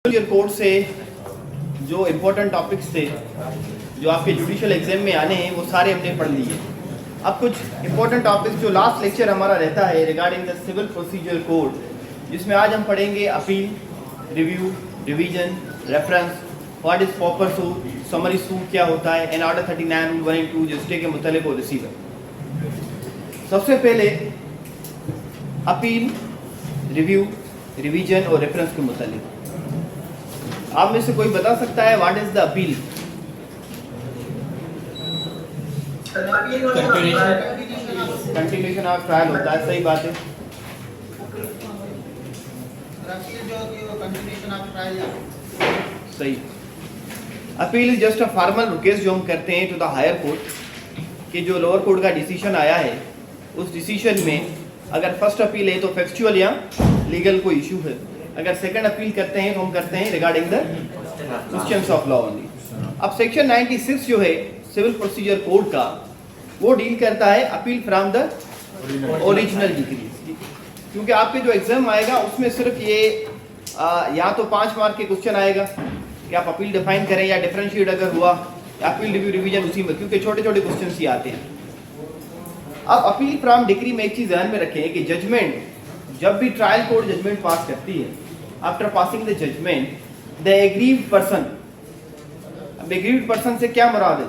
Court से जो important topics थे जो आपके जुडिशियल एग्जाम में आने हैं वो सारे हमने पढ़ लिए। अब कुछ इम्पोर्टेंट टॉपिक्स जो लास्ट लेक्चर हमारा रहता है regarding the civil procedure code, जिसमें आज हम पढ़ेंगे appeal, review, revision, reference, what is proper suit, summary suit क्या होता है, एंड ऑर्डर 39 रूल 1 and 2 जो स्टे के मुतालिक और रिसीवर। सबसे पहले अपील, रिव्यू, रिवीजन और रेफरेंस के मुतालिक आप में से कोई बता सकता है what is the appeal? Continuation of trial होता है, सही बात है। सही। Appeal is just a formal request जो हम करते हैं टू द हायर कोर्ट कि जो लोअर कोर्ट का डिसीजन आया है उस डिसीजन में अगर फर्स्ट अपील है तो फैक्चुअल या लीगल कोई इशू है, अगर सेकंड अपील करते हैं तो हम करते हैं regarding the questions of law only. अब सेक्शन 96 जो है सिविल प्रोसीजर कोड का वो डील करता है appeal from the original decree, क्योंकि आपके जो एग्जाम आएगा उसमें सिर्फ ये या तो 5 मार्क के क्वेश्चन आएगा कि आप अपील डिफाइन करें या डिफरेंशिएट अगर हुआ या अपील रिव्यू रिवीजन उसी में, क्योंकि छोटे छोटे क्वेश्चन ही आते हैं। अब अपील फ्रॉम डिक्री में एक चीज ध्यान में रखें कि जजमेंट जब भी ट्रायल कोर्ट जजमेंट पास करती है, after passing the judgment the aggrieved person, अब एग्रीव्ड पर्सन से क्या मुराद है?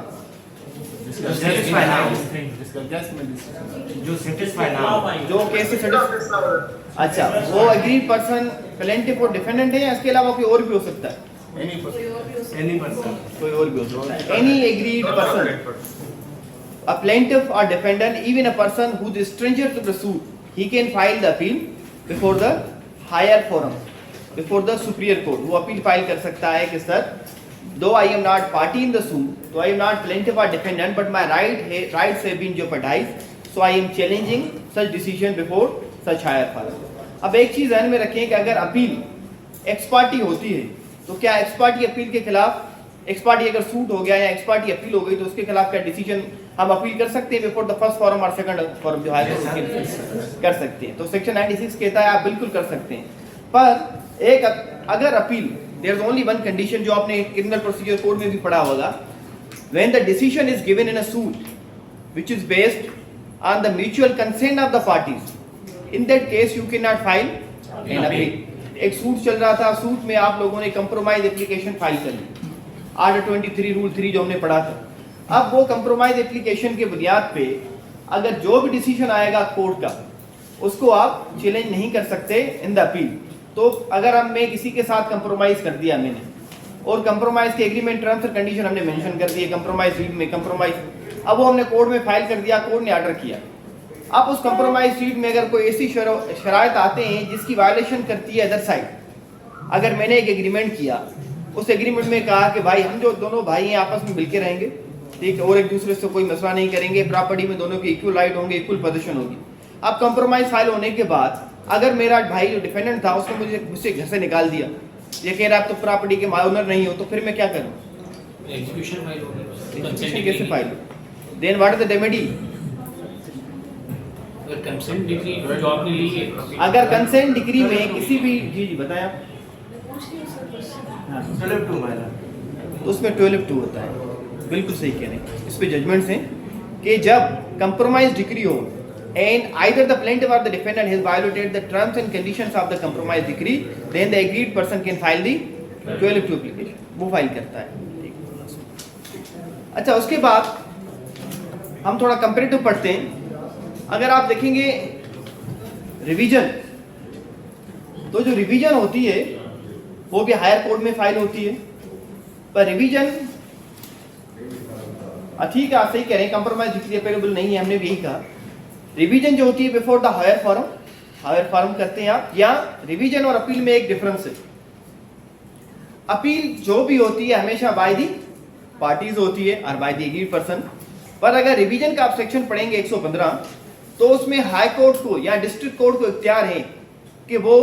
जो केस से अच्छा, वो एग्रीव्ड पर्सन प्लेंटिफ और डिफेंडेंट है या इसके अलावा कोई और भी हो सकता है? कोई और भी हो सकता है। Any aggrieved person, a plaintiff or defendant, even a person who is stranger to the suit, he can file the appeal before the higher forum, before the superior court. वो appeal file कर सकता है कि sir, though I am not party in the suit, though I am not plaintiff or defendant, but my rights have been jeopardized, so I am challenging such decision before such higher forum. अब एक चीज ध्यान में रखें कि अगर appeal x party होती है तो क्या एक्स पार्टी अपील के खिलाफ, एक्स पार्टी अगर सूट हो गया या एक्स पार्टी अपील हो गई तो उसके खिलाफ क्या डिसीजन हम अपील कर सकते हैं बिफोर द फर्स्ट फॉरम और सेकंड फॉरम जो है कर सकते हैं? तो सेक्शन 96 कहता है आप बिल्कुल कर सकते हैं, पर एक अगर appeal, there is only one condition जो आपने क्रिमिनल प्रोसीजर कोड में भी पढ़ा होगा, when the decision is given in a suit which is based on the mutual consent of the parties, in that case you can not file an appeal. एक suit चल रहा था, suit में आप लोगों ने कंप्रोमाइज एप्लीकेशन फाइल कर ली, order 23 rule 3 जो हमने पढ़ा था। अब वो कंप्रोमाइज एप्लीकेशन के बुनियाद पे अगर जो भी डिसीजन आएगा कोर्ट का उसको आप चैलेंज नहीं कर सकते इन द अपील। तो अगर मैं किसी के साथ कंप्रोमाइज कर दिया मैंने और कंप्रोमाइज के एग्रीमेंट टर्म्स और कंडीशन हमने मेंशन कर दिए कंप्रोमाइज शीट में कंप्रोमाइज, अब वो हमने कोर्ट में फाइल कर दिया, कोर्ट ने ऑर्डर किया। अब उस कंप्रोमाइज शीट में अगर कोई ऐसी शराइत आते हैं जिसकी वायलेशन करती है अदर साइड, अगर मैंने एक एग्रीमेंट किया, उस एग्रीमेंट में कहा कि भाई हम जो दोनों भाई हैं आपस में मिलके रहेंगे, ठीक, और एक दूसरे से कोई मसला नहीं करेंगे, प्रॉपर्टी में दोनों के इक्वल राइट होंगे, इक्वल पोजीशन होगी। अब कंप्रोमाइज फाइल होने के बाद अगर मेरा भाई जो डिफेंडेंट था उसने मुझसे घर से निकाल दिया, ये कह रहा आप तो प्रॉपर्टी के ओनर नहीं हो, तो फिर मैं क्या करूं? एग्जीक्यूशन फाइल होगी। कैसे file? Then what is the remedy? अगर कंसेंट डिक्री जो आपने ली है, अगर कंसेंट डिक्री में किसी भी जी बताया तो उसमें 12(2) होता है, बिल्कुल सही कह रहे हैं। इस पे जजमेंट्स हैं कि जब कंप्रोमाइज डिक्री हो एंड आइदर द प्लेंटिफ और the defendant has violated the terms and conditions of the compromise decree, then the agreed person can file the 12(2) application, वो फाइल करता है। अच्छा, उसके बाद हम थोड़ा कंपैरेटिव पढ़ते हैं। अगर आप देखेंगे रिवीजन, तो जो रिवीजन होती है वो भी हायर कोर्ट में फाइल होती है, पर रिवीजन ठीक है, आप सही कह रहे हैं, कंप्रोमाइज डिक्री अपेलेबल नहीं है, हमने भी यही कहा। रिवीजन जो होती है before the higher forum, higher forum करते हैं आप, या रिवीजन और अपील में एक डिफरेंस है। अपील जो भी होती है हमेशा बाय दी पार्टीज होती है और बाय द एग्रीड पर्सन, पर अगर रिवीजन का आप सेक्शन पढ़ेंगे 115 तो उसमें हाई कोर्ट को या डिस्ट्रिक्ट कोर्ट को इख्तियार है कि वो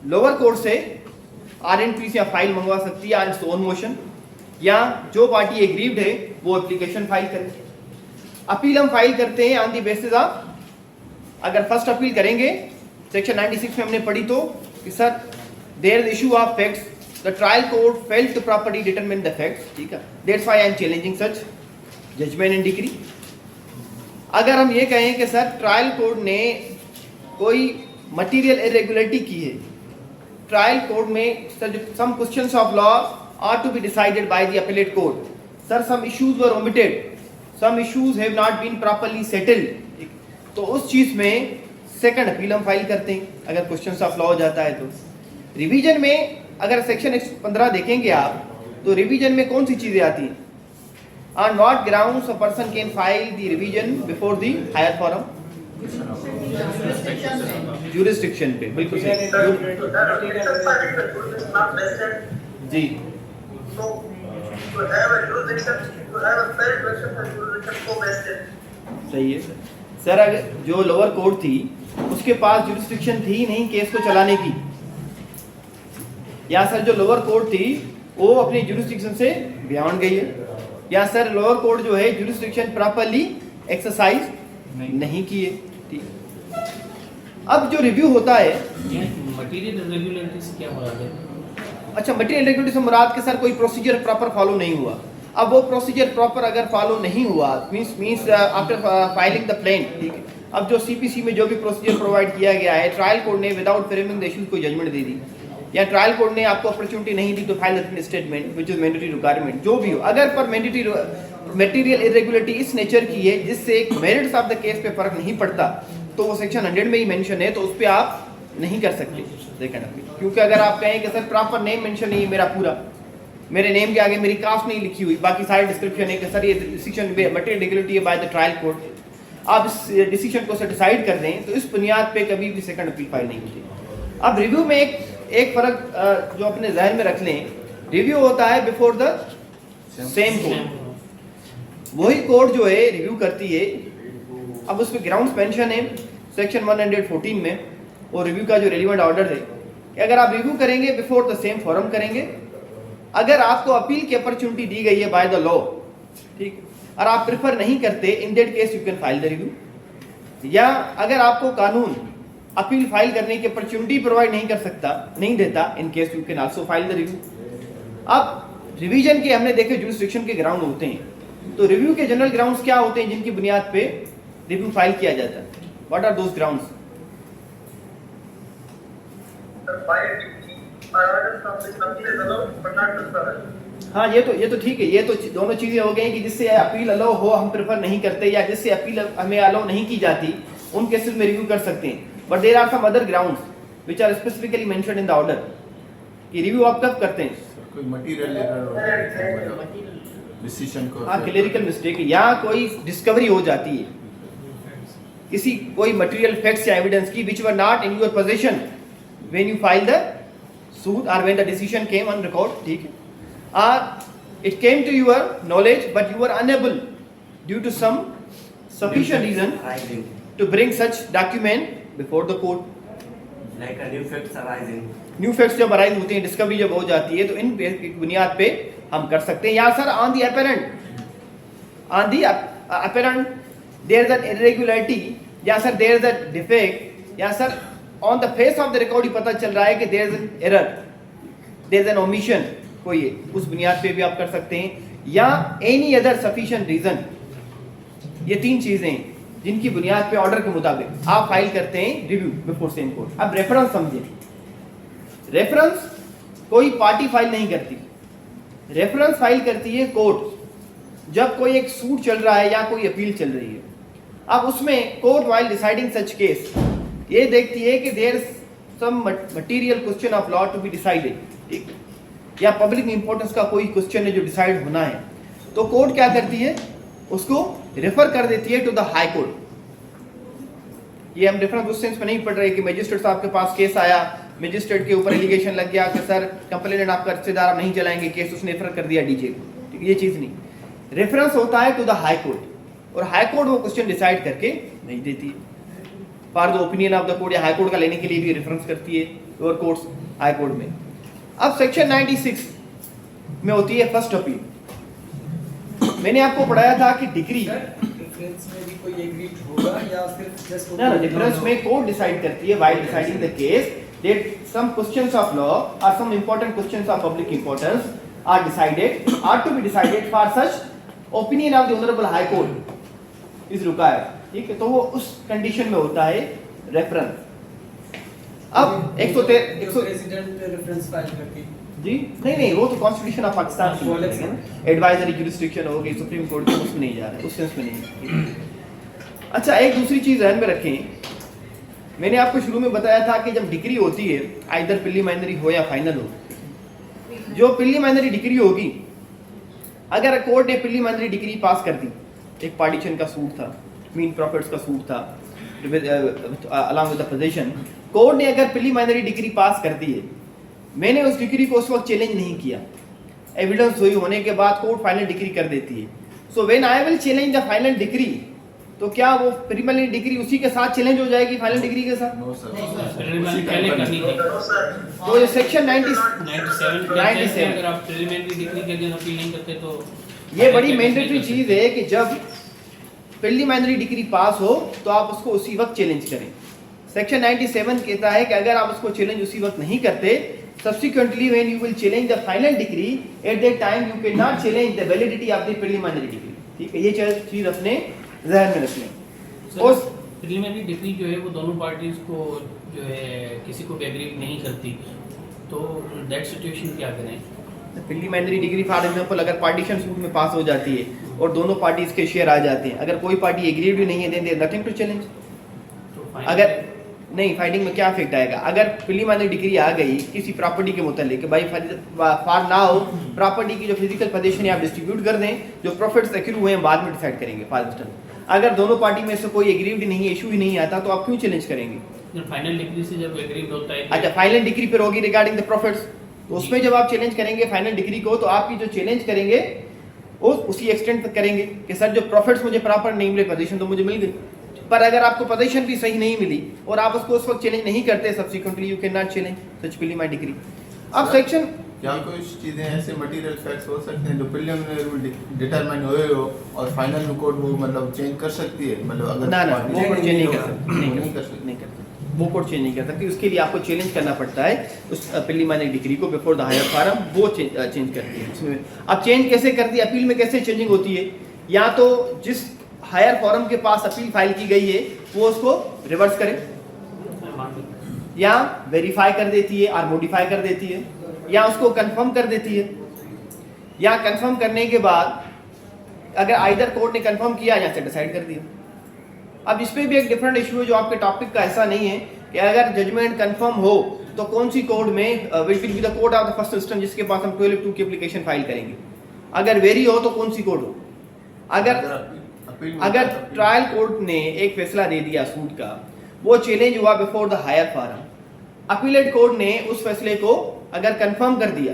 लोअर कोर्ट से RNP से फाइल मंगवा सकती है ऑन इट्स ओन मोशन, या जो पार्टी एग्रीव्ड है वो एप्लीकेशन फाइल करे। अपील हम फाइल करते हैं ऑन द बेसिस ऑफ, अगर फर्स्ट अपील करेंगे सेक्शन 96 में हमने पढ़ी तो कि sir there is issue of facts the trial court failed to properly determine the facts, ठीक है, that's why I am challenging such judgment and decree. अगर हम ये कहें कि सर ट्रायल कोर्ट ने कोई मटेरियल इरेगुलरिटी की है, ट्रायल कोर्ट में some questions of law are to be decided by the appellate court. Sir, some issues were omitted, some issues have not been properly settled. तो उस चीज में second appeal हम फाइल करते हैं अगर क्वेश्चंस ऑफ लॉ हो जाता है तो. रिवीजन में अगर सेक्शन 115 देखेंगे आप तो रिवीजन में कौन सी चीजें आती हैं? On what grounds a person can file the revision before the higher forum? Jurisdiction पे, बिल्कुल सही जी. सही है सर. अगर जो लोअर कोर्ट थी उसके पास जुरिस्डिक्शन थी नहीं केस को चलाने की, या सर जो लोअर कोर्ट थी वो अपनी जुरिस्डिक्शन से बियॉन्ड गई है, या सर लोअर कोर्ट जो है जुरिस्डिक्शन प्रॉपर्ली एक्सरसाइज नहीं की है. ठीक. अब जो रिव्यू होता है मटेरियल इरेगुलरिटी से क्या मुराद है? अच्छा, मटेरियल इरेगुलरिटी से मुराद के सर कोई प्रोसीजर प्रॉपर फॉलो नहीं हुआ. अब वो प्रोसीजर प्रॉपर अगर फॉलो नहीं हुआ means after filing the plaint, ठीक है, अब जो सीपीसी में जो भी प्रोसीजर प्रोवाइड किया गया है ट्रायल कोर्ट ने विदाउट फ्रेमिंग द इश्यूज को जजमेंट दे दी, या ट्रायल कोर्ट ने आपको अपॉर्चुनिटी नहीं दी to file the statement which is mandatory requirement, जो भी हो, अगर पर मैंडेटरी मटेरियल इरेगुलरिटी इस नेचर की है जिससे मेरिट्स ऑफ द केस पे फर्क नहीं पड़ता तो वो सेक्शन 100 में ही मेंशन है, तो उस पे आप नहीं कर सकते सेकंड अपील. क्योंकि अगर आप कहें कि सर प्रॉपर नेम मेंशन नहीं है मेरा पूरा, मेरे नेम के आगे मेरी कास्ट नहीं लिखी हुई, बाकी सारे डिस्क्रिप्शन है कि सर ये डिसीजन मटेरियल इरेगुलरिटी है बाय द ट्रायल कोर्ट, आप इस डिसीजन को डिसाइड कर दें तो इस बुनियाद पे कभी भी सेकंड अपील फाइल नहीं होती. अब रिव्यू में एक फर्क जो अपने जहन में रख लें, रिव्यू होता है बिफोर द सेम कोर्ट. वही कोर्ट जो है रिव्यू करती है. अब उसमें ग्राउंड्स मेंशन है सेक्शन 114 में, और रिव्यू का जो रेलिवेंट ऑर्डर है कि अगर आप रिव्यू करेंगे बिफोर द सेम फोरम करेंगे, अगर आपको अपील की अपॉर्चुनिटी दी गई है बाय द लॉ, ठीक, और आप प्रेफर नहीं करते, इन that case you can file the review. या अगर आपको कानून अपील फाइल करने की अपॉर्चुनिटी प्रोवाइड नहीं देता, in case you can also file the review. अब रिवीजन के हमने देखे जुरिस्डिक्शन के ग्राउंड होते हैं, तो रिव्यू के जनरल ग्राउंड्स क्या होते हैं जिनकी बुनियाद पे रिव्यू फाइल किया जाता है? What are those grounds? हाँ, ये तो ठीक है, ये तो दोनों चीजें हो गई कि जिससे अपील अलाउ हो हम प्रेफर नहीं करते, या जिससे अपील हमें अलाउ नहीं की जाती उन केसेस में रिव्यू कर सकते हैं. But there are some other grounds which are specifically mentioned in the order कि रिव्यू आप कब करते हैं? कोई मटेरियल एरर डिसीजन को, हाँ, क्लेरिकल मिस्टेक या कोई डिस्कवरी हो जाती है किसी कोई मटेरियल फैक्ट्स या एविडेंस की which were not in your possession when you filed the suit or when the decision came on record, ठीक है, or it came to your knowledge but you were unable due to some sufficient reason to bring such document before the court. Like a new facts arising. New facts जब arise होती हैं, discovery जब हो जाती है, तो इन बुनियाद पे हम कर सकते हैं. या sir on the apparent there is an irregularity, या sir there is a defect, या sir on the face of the record ही पता चल रहा है कि there is an error, there is an omission कोई है, उस बुनियाद पे भी आप कर सकते हैं. या एनी अदर सफिशिएंट रीजन, ये तीन चीजें जिनकी बुनियाद पे ऑर्डर के मुताबिक आप फाइल करते हैं रिव्यू बिफोर सेम कोर्ट. अब रेफरेंस समझिए. रेफरेंस कोई पार्टी फाइल नहीं करती, रेफरेंस फाइल करती है कोर्ट जब कोई एक सूट चल रहा है या कोई अपील चल रही है. अब उसमें court while deciding such case ये देखती है कि there is some material question of law to be decided, ठीक, या पब्लिक इंपॉर्टेंस का कोई क्वेश्चन है जो डिसाइड होना है, तो कोर्ट क्या करती है, उसको रेफर कर देती है टू द हाई कोर्ट. ये हम डिफरेंस उस सेंस में नहीं पढ़ रहे कि मजिस्ट्रेट साहब के पास केस आया, मजिस्ट्रेट के ऊपर एलिगेशन लग गया कि सर कंप्लेनेंट आपका रिश्तेदार नहीं चलाएंगे केस, उसने रेफर कर दिया डीजे को, ये चीज नहीं. रेफरेंस होता है टू द हाई कोर्ट, और हाई कोर्ट वो क्वेश्चन डिसाइड करके नहीं देती है. For the opinion of the court या हाई कोर्ट का लेने के लिए भी रेफरेंस करती है लोअर कोर्ट्स हाई कोर्ट में. अब सेक्शन 96 में होती है फर्स्ट अपील. मैंने आपको पढ़ाया था कि डिग्री डिफरेंस में भी कोई एग्रीड होगा या सिर्फ जस्ट ना डिफरेंस में कोर्ट डिसाइड करती है while deciding the case that some questions of law or some important questions of public importance are to be decided for such opinion of the honorable high court is required. ठीक है, तो वो उस condition में होता है reference. अब 113 president reference file करती जी नहीं वो तो कॉन्स्टिट्यूशन ऑफ पाकिस्तान की एडवाइजरी जुरिस्डिक्शन हो गई, सुप्रीम कोर्ट के उसमें नहीं जा रहा है, उस सेंस में नहीं। अच्छा, एक दूसरी चीज ध्यान में रखें, मैंने आपको शुरू में बताया था कि जब डिग्री होती है आइदर प्रीलिमिनरी हो या फाइनल हो, जो प्रीलिमिनरी डिग्री होगी, अगर कोर्ट ने प्रीलिमिनरी डिग्री पास कर दी, एक पार्टीशन का सूट था, मीन प्रॉफिट्स का सूट था along with the position, court ने अगर प्रीलिमिनरी डिग्री पास कर दी है, मैंने उस डिग्री को उस वक्त चैलेंज नहीं किया, एविडेंस हुई होने के बाद कोर्ट फाइनल डिग्री कर देती है। So when I will challenge the final decree, तो क्या वो प्रीलिमिनरी डिग्री उसी के साथ चैलेंज हो जाएगी फाइनल डिग्री के साथ? नो सर, प्रीलिमिनरी पहले करनी थी। तो ये सेक्शन 97 कहते हैं अगर आप प्रीलिमिनरी डिग्री के अगेंस्ट अपील नहीं करते तो ये बड़ी मैंडेटरी चीज है कि जब प्रीलिमिनरी डिग्री पास हो तो आप उसको उसी वक्त चैलेंज करें। सेक्शन 97 कहता है कि अगर आप उसको चैलेंज उसी वक्त नहीं करते, subsequently when you will challenge the final degree, at that time you cannot challenge the validity of the preliminary degree। ठीक है, ये चीज अपने ज़हन में रखना। उस प्रीलिमिनरी डिग्री जो है वो दोनों पार्टीज को जो है किसी को भी एग्री नहीं करती, तो दैट सिचुएशन क्या करें? प्रीलिमिनरी डिग्री फॉर एग्जांपल अगर पार्टीशन सूट में पास हो जाती है और दोनों पार्टीज के शेयर आ जाते हैं, अगर कोई पार्टी एग्रीड भी नहीं है, then there nothing to challenge. तो अगर नहीं, फाइटिंग में क्या इफेक्ट आएगा? अगर प्रीलिमिनरी डिग्री आ गई किसी प्रॉपर्टी के मुतालिक, भाई फॉर नाउ प्रॉपर्टी की जो फिजिकल पोजीशन है आप डिस्ट्रीब्यूट कर दें, जो प्रॉफिट्स एक्रू हुए हैं बाद में डिसाइड करेंगे। फॉर इंस्टेंस अगर दोनों पार्टी में से कोई एग्रीड नहीं है, इशू ही नहीं आता, तो आप क्यों चैलेंज करेंगे? फाइनल डिग्री से जब एग्रीड होता है अच्छा, फाइनल डिग्री पर होगी रिगार्डिंग द प्रॉफिट्स, तो उसमें जब आप चैलेंज करेंगे फाइनल डिग्री को, तो आपकी जो चैलेंज करेंगे वो उसी एक्सटेंट तक करेंगे कि सर जो प्रॉफिट्स मुझे प्रॉपर नहीं मिले, पोजीशन तो मुझे मिल गई, पर अगर आपको पोजीशन भी सही नहीं मिली और आप उसको उस वक्त चैलेंज नहीं करते, subsequently you can not challenge such preliminary degree. अब सेक्शन क्या कुछ चीजें ऐसे मटेरियल फैक्ट्स हो सकते हैं जो प्रीलिमिनरी रूल डिटरमाइन हुए हो और फाइनल में कोर्ट वो मतलब चेंज कर सकती है, मतलब अगर ना party- वो कोर्ट चेंज नहीं कर सकती, नहीं कर सकती। नहीं कर सकती, वो कोर्ट चेंज नहीं कर सकती। उसके लिए आपको चैलेंज करना पड़ता है उस प्रीलिमिनरी डिग्री को बिफोर द हायर फॉरम, वो चेंज करती है उसमें। अब चेंज कैसे करती है, अपील में कैसे चेंजिंग होती है? या तो जिस हायर फॉरम के पास अपील फाइल की गई है वो उसको रिवर्स करे, या वेरीफाई कर देती है और मॉडिफाई कर देती है, या उसको कंफर्म कर देती है, या कंफर्म करने के बाद अगर आइदर कोर्ट ने कंफर्म किया या से डिसाइड कर दिया। अब इस पे भी एक डिफरेंट इशू है जो आपके टॉपिक का ऐसा नहीं है कि अगर जजमेंट कंफर्म हो तो कौन सी कोर्ट में will be the court of the first instance जिसके पास हम 12(2) की एप्लीकेशन फाइल करेंगे। अगर वेरी हो तो कौन सी कोर्ट हो? अगर ट्रायल कोर्ट ने एक फैसला दे दिया सूट का, वो चैलेंज हुआ before the higher forum, appellate court ने उस फैसले को अगर कंफर्म कर दिया,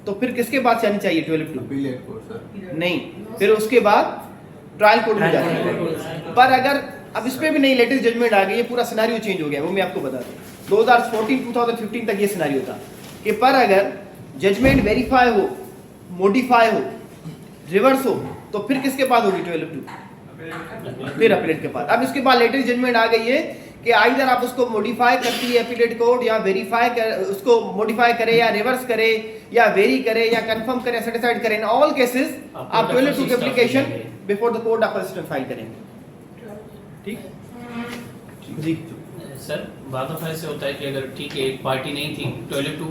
तो फिर किसके पास जानी चाहिए? 12(2)? अपीलेट कोर्ट सर नहीं, फिर उसके बाद ट्रायल कोर्ट में जाना है। पर अगर अब इस पे भी नहीं, लेटेस्ट जजमेंट आ गई, ये पूरा सिनेरियो चेंज हो गया, वो मैं आपको बता दूं। 2014-2015 तक ये सिनेरियो था कि पर अगर जजमेंट वेरीफाई हो, मॉडिफाई हो, रिवर्स हो, तो फिर किसके पास होगी? 12(2)? फिर अपीलेट के पास। अब इसके बाद लेटेस्ट जजमेंट आ गई है कि आइदर आप उसको मॉडिफाई करती है अपीलेट कोर्ट, या वेरीफाई कर उसको मॉडिफाई करे, या रिवर्स करे, या वेरी करे, या कंफर्म करे, सेटिस्फाइड करे। इन ऑल केसेस आप 12(2) की application before the court of assistant file करेंगे। ठीक जी सर, बाद में ऐसे होता है कि अगर ठीक है एक पार्टी नहीं थी, 12(2)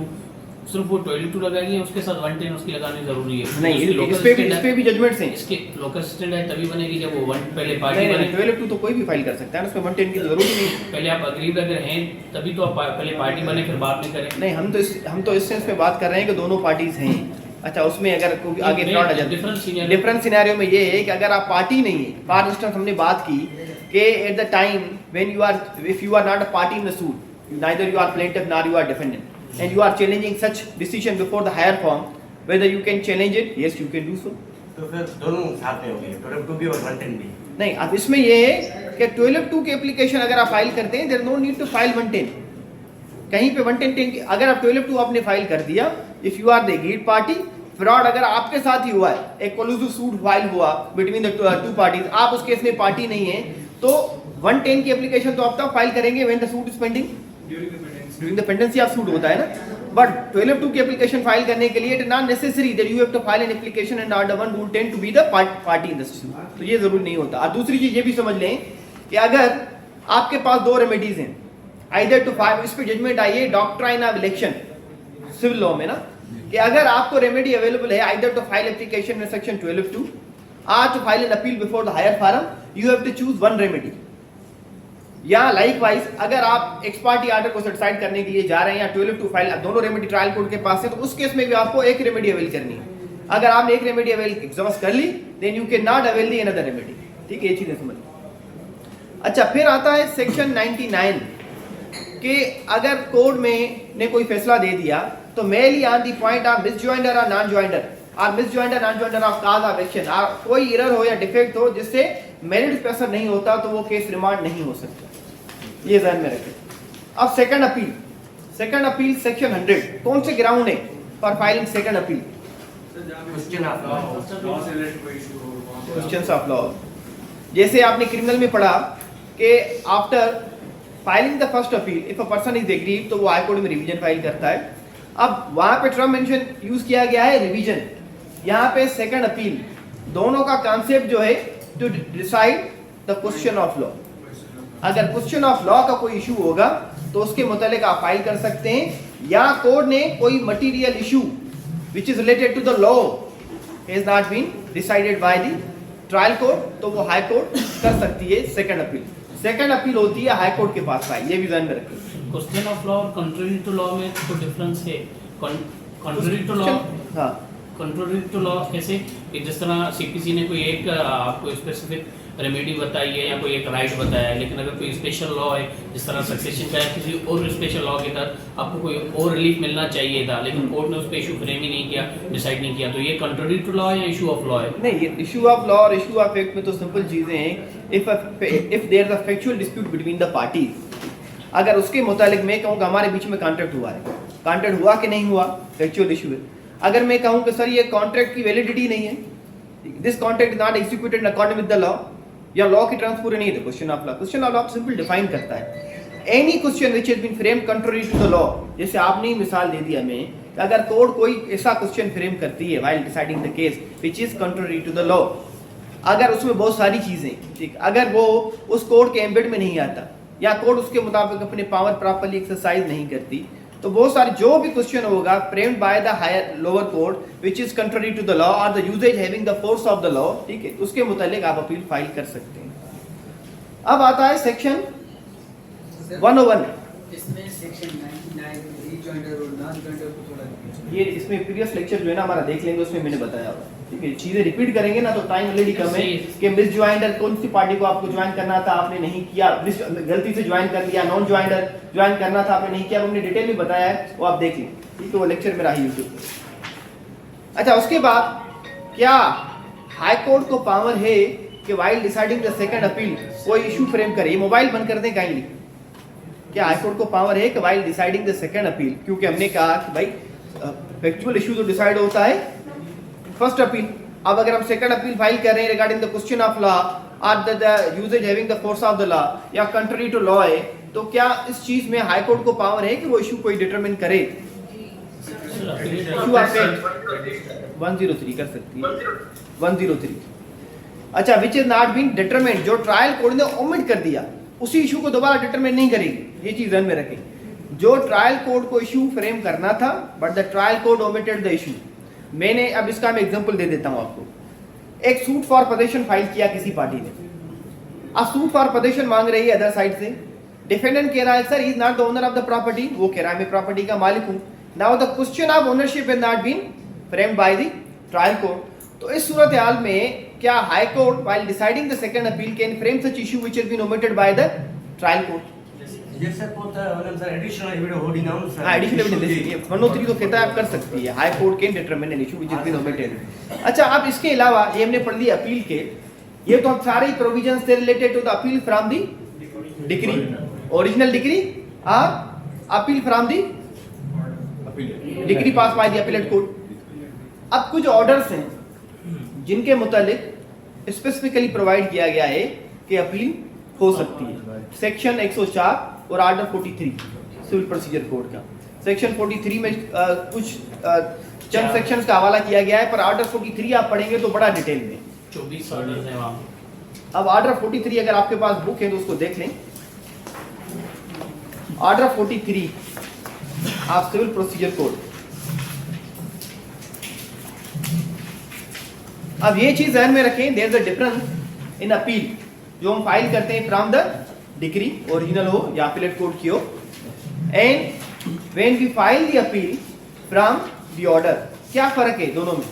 सिर्फ वो 12(2) लगाएगी, उसके साथ 110 उसकी लगानी जरूरी है? नहीं, उसकी इस पे भी जजमेंट्स हैं। इसके लोकल असिस्टेंट है तभी बनेगी जब वो पहले पार्टी नहीं, बने। 12(2) तो कोई भी फाइल कर सकता है ना, उसमें 110 की जरूरत नहीं है। पहले आप अग्रीड अगर हैं तभी तो आप पहले पार्टी बने फिर बाद में करें। नहीं, हम तो इस सेंस में बात कर रहे हैं कि दोनों पार्टीज हैं। अच्छा, उसमें अगर कोई आगे फ्रॉड आ जाता है, डिफरेंट सिनेरियो में ये है कि अगर आप पार्टी नहीं है, फॉर इंस्टेंस हमने बात की कि at the time when you are, if you are not a party in the suit, neither you are plaintiff nor you are defendant, and you are challenging such decision before the higher form, whether you can challenge it, yes you can do so। तो फिर दोनों साथ में हो गए, 12(2) भी और 110 भी। नहीं, अब इसमें ये है कि 12(2) की एप्लीकेशन अगर आप फाइल करते हैं, there no need to file 110। कहीं पे 110 अगर आप 12(2) आपने फाइल कर दिया, if you are the agreed party, fraud अगर आपके साथ ही हुआ है, एक कोलूसिव सूट फाइल हुआ बिटवीन द टू पार्टीज, आप उस केस में पार्टी नहीं है, तो 110 की एप्लीकेशन तो आप तब फाइल करेंगे when the suit is pending, during the pendency. During the pendency of suit होता है ना, बट 12F2 की एप्लीकेशन फाइल करने के लिए it is not necessary that you have to file an application and order 1 rule 10 to be the party in the suit, तो ये जरूरी नहीं होता। और दूसरी चीज ये भी समझ लें कि अगर आपके पास दो रेमेडीज हैं, आइदर टू फाइल, इस पे जजमेंट आई है doctrine of election civil law में ना, कि अगर आपको रेमेडी अवेलेबल है either to file application in section 12F2 or to file an appeal before the higher forum, you have to choose one remedy। या लाइकवाइज अगर आप एक्स पार्टी आर्डर को सेटिस्फाइड करने के लिए जा रहे हैं या 12F2 फाइल, अब दोनों रेमेडी ट्रायल कोर्ट के पास है, तो उस केस में भी आपको एक रेमेडी अवेल करनी है। अगर आपने एक रेमेडी अवेल एग्जॉस्ट कर ली, then you can not avail the another remedy. ठीक है, ये चीजें समझ। अच्छा, फिर आता है सेक्शन 99 कि अगर कोर्ट में ने कोई फैसला दे दिया तो mainly on the point of misjoinder और नॉन जॉइंडर और misjoinder non joinder of cause of action, और कोई एरर हो या डिफेक्ट हो जिससे मेरिट पे असर नहीं होता, तो वो केस रिमांड नहीं हो सकता। ये ध्यान में रखें। अब सेकंड अपील सेक्शन 100 कौन से ग्राउंड है for filing second appeal? Questions of law. जैसे आपने क्रिमिनल में पढ़ा कि after filing the first appeal if a person is agreed, तो वो हाई कोर्ट में रिवीजन फाइल करता है। अब वहां पे टर्म मेंशन यूज किया गया है रिवीजन, यहाँ पे सेकंड अपील, दोनों का कॉन्सेप्ट जो है to decide the question of law. अगर क्वेश्चन ऑफ लॉ का कोई इशू होगा तो उसके मुतालिक आप फाइल कर सकते हैं, या कोर्ट ने कोई material issue which is related to the law has not been decided by the trial court, तो वो हाई कोर्ट कर सकती है सेकंड अपील। सेकंड अपील होती है हाई कोर्ट के पास फाइल, ये भी ध्यान में रखें। क्वेश्चन ऑफ लॉ और कंट्रोरी टू लॉ में तो डिफरेंस है। कंट्रोरी टू लॉ, हाँ, कंट्रोरी टू लॉ कैसे कि जिस तरह सीपीसी ने कोई एक आपको स्पेसिफिक रेमेडी बताई है या कोई एक राइट बताया है, लेकिन अगर कोई स्पेशल लॉ है जिस तरह सक्सेशन का है, किसी और स्पेशल लॉ के तहत आपको कोई और रिलीफ मिलना चाहिए था, लेकिन कोर्ट ने उस पर इशू फ्रेम ही नहीं किया, डिसाइड नहीं किया, तो ये कंट्रोरी टू लॉ या इशू ऑफ लॉ है? नहीं, ये इशू ऑफ लॉ और इशू ऑफ एक्ट में तो सिंपल चीजें हैं। If there is a factual dispute between the parties, अगर उसके मुतालिक मैं कहूँ कि हमारे बीच में कॉन्ट्रैक्ट हुआ है, कॉन्ट्रैक्ट हुआ कि नहीं हुआ, फैक्चुअल इशू है। अगर मैं कहूँ कि सर ये कॉन्ट्रैक्ट की वैलिडिटी नहीं है, this contract is not executed in according with the law, या लॉ की टर्म्स पूरे नहीं है, question of law, question of law simple define करता है any question which has been framed contrary to the law. जैसे आपने ही मिसाल दे दिया मैं कि अगर कोर्ट कोई ऐसा क्वेश्चन फ्रेम करती है while deciding the case which is contrary to the law, अगर उसमें बहुत सारी चीजें, ठीक, अगर वो उस कोर्ट के एम्बेड में नहीं आता या कोर्ट उसके मुताबिक अपने पावर प्रॉपर्ली एक्सरसाइज नहीं करती, तो बहुत सारे जो भी क्वेश्चन होगा framed by the higher lower court which is contrary to the law और the usages having the force of the law, ठीक है, उसके मुतालिक आप अपील फाइल कर सकते हैं। अब आता है सेक्शन 101। इसमें सेक्शन 99 रीजॉइंडर और नॉन जॉइंडर को थोड़ा ये इसमें प्रीवियस लेक्चर जो है ना हमारा देख लेंगे, उसमें मैंने बताया होगा, ठीक है। चीजें रिपीट करेंगे ना तो टाइम ऑलरेडी कम है कि मिस ज्वाइंडर कौन सी पार्टी को आपको ज्वाइन करना था, आपने नहीं किया, गलती से ज्वाइन कर लिया, नॉन ज्वाइंडर ज्वाइन करना था, आपने नहीं किया, हमने डिटेल में बताया है, वो आप देख लें, ठीक है, वो लेक्चर मेरा है यूट्यूब पे। अच्छा, उसके बाद क्या हाई कोर्ट को पावर है कि while deciding the second appeal कोई इशू फ्रेम करे? ये मोबाइल बंद कर दें काइंडली। क्या हाई कोर्ट को पावर है कि while deciding the second appeal, क्योंकि हमने कहा कि भाई फैक्चुअल इशू तो डिसाइड होता है फर्स्ट अपील। अब अगर हम सेकंड अपील फाइल कर रहे हैं regarding the question of law और the usages having the force of the law या कंट्री टू लॉ है, तो क्या इस चीज में हाई कोर्ट को पावर है कि वो इशू कोई डिटरमिन करे? इशू ऑफ 103 कर सकती है 103। अच्छा, which is not been determined, जो ट्रायल कोर्ट ने ओमिट कर दिया उसी इशू को दोबारा डिटरमिन नहीं करेगी, ये चीज ध्यान में रखें। जो ट्रायल कोर्ट को इशू फ्रेम करना था but the trial court omitted the issue. मैंने अब इसका मैं एग्जांपल दे देता हूं आपको। एक सूट फॉर पोजेशन फाइल किया किसी पार्टी ने, अब सूट फॉर पोजेशन मांग रही है अदर साइड से, डिफेंडेंट कह रहा है sir he is not the owner of the property, वो कह रहा है मैं प्रॉपर्टी का मालिक हूं। Now the question of ownership has not been framed by the trial court. तो इस सूरत हाल में क्या high court while deciding the second appeal can frame such issue which has been omitted by the trial court? Additional evidence holding out sir, हाँ, additional evidence 103 तो कहता है आप कर सकती है, high court can determine an issue which has been omitted. अच्छा, अब इसके अलावा ये हमने पढ़ लिया अपील के, ये तो सारे प्रोविजंस थे related to the appeal from the decree, original decree और appeal from the decree pass by the appellate court. अब कुछ ऑर्डर्स हैं जिनके मुतालिक स्पेसिफिकली प्रोवाइड किया गया है कि अपील हो सकती है, सेक्शन 104 और ऑर्डर 43। सिविल प्रोसीजर कोड का। सेक्शन 43 में कुछ चंद सेक्शंस का हवाला किया गया है, पर ऑर्डर 43 आप पढ़ेंगे तो बड़ा डिटेल में। 24 ऑर्डर है वहाँ। अब ऑर्डर 43 अगर आपके पास बुक है तो उसको देख लें। Order 43 of civil procedure code. अब ये चीज ध्यान में रखें, there is a difference in appeal, जो हम फाइल करते हैं फ्रॉम द डिक्री, ओरिजिनल हो या अपीलेट कोर्ट की हो, and when we file the appeal from the order, क्या फर्क है दोनों में?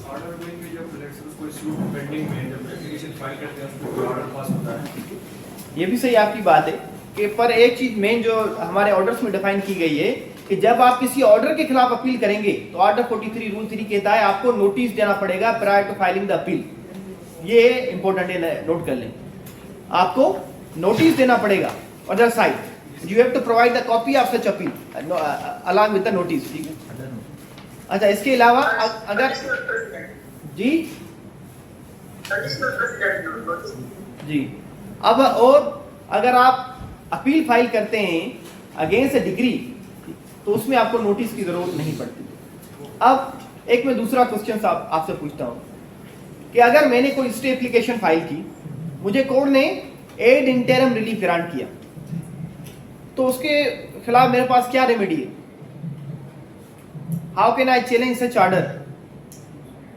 ऑर्डर में भी जब इलेक्शन कोई सूट पेंडिंग में जब एप्लीकेशन फाइल करते हैं उसको ऑर्डर पास होता है। ये भी सही आपकी बात है कि पर एक चीज मेन जो हमारे ऑर्डर्स में डिफाइन की गई है कि जब आप किसी ऑर्डर के खिलाफ अपील करेंगे तो ऑर्डर 43 रूल 3 कहता है आपको नोटिस देना पड़ेगा prior to filing the appeal. ये इंपॉर्टेंट है, नोट कर लें, आपको नोटिस देना पड़ेगा। Other side you have to provide the copy of such appeal along with the notice, ठीक है। अच्छा, इसके अलावा अगर जी जी अब और अगर आप अपील फाइल करते हैं अगेंस्ट अ डिग्री तो उसमें आपको नोटिस की जरूरत नहीं पड़ती। अब एक मैं दूसरा क्वेश्चन आपसे पूछता हूं कि अगर मैंने कोई स्टे एप्लीकेशन फाइल की, मुझे कोर्ट ने एड इंटरम रिलीफ ग्रांट किया, तो उसके खिलाफ मेरे पास क्या रेमेडी है? How can I challenge such order?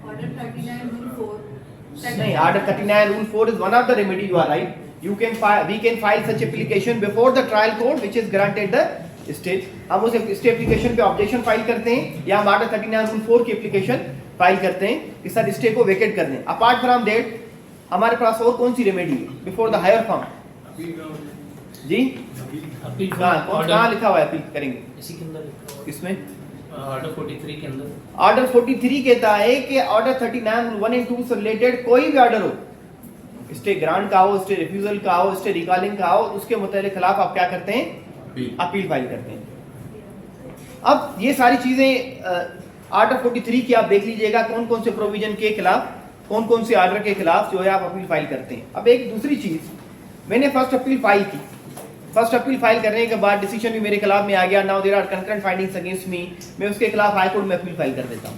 Order 39 rule 4. नहीं, order 39 rule 4 is one of the remedy, you are right. You can file, we can file such application before the trial court which is granted the stay। हम उस stay application पे objection file करते हैं या हम order 39 rule 4 की application file करते हैं कि सर स्टे को वेकेट कर दें। अपार्ट फ्रॉम दैट हमारे पास और कौन सी रेमेडी है बिफोर द हायर फॉर्म? जी अपील कहाँ लिखा हुआ है अपील करेंगे? इसी के अंदर लिखा हुआ है। इसमें ऑर्डर 43 के अंदर। ऑर्डर 43 कहता है कि ऑर्डर 39 रूल 1 and 2 से रिलेटेड कोई भी ऑर्डर हो, स्टे ग्रांट का हो, स्टे रिफ्यूजल का हो, स्टे रिकॉलिंग का हो, उसके मुताबिक खिलाफ आप क्या करते हैं? अपील फाइल करते हैं। अब ये सारी चीजें ऑर्डर 43 की आप देख लीजिएगा कौन कौन से प्रोविजन के खिलाफ, कौन कौन से ऑर्डर के खिलाफ जो है आप अपील फाइल करते हैं। अब एक दूसरी चीज, मैंने फर्स्ट अपील फाइल की, फर्स्ट अपील फाइल करने के बाद डिसीजन भी मेरे खिलाफ में आ गया, now there are concurrent findings against me, मैं उसके खिलाफ हाई कोर्ट में अपील फाइल कर देता हूँ।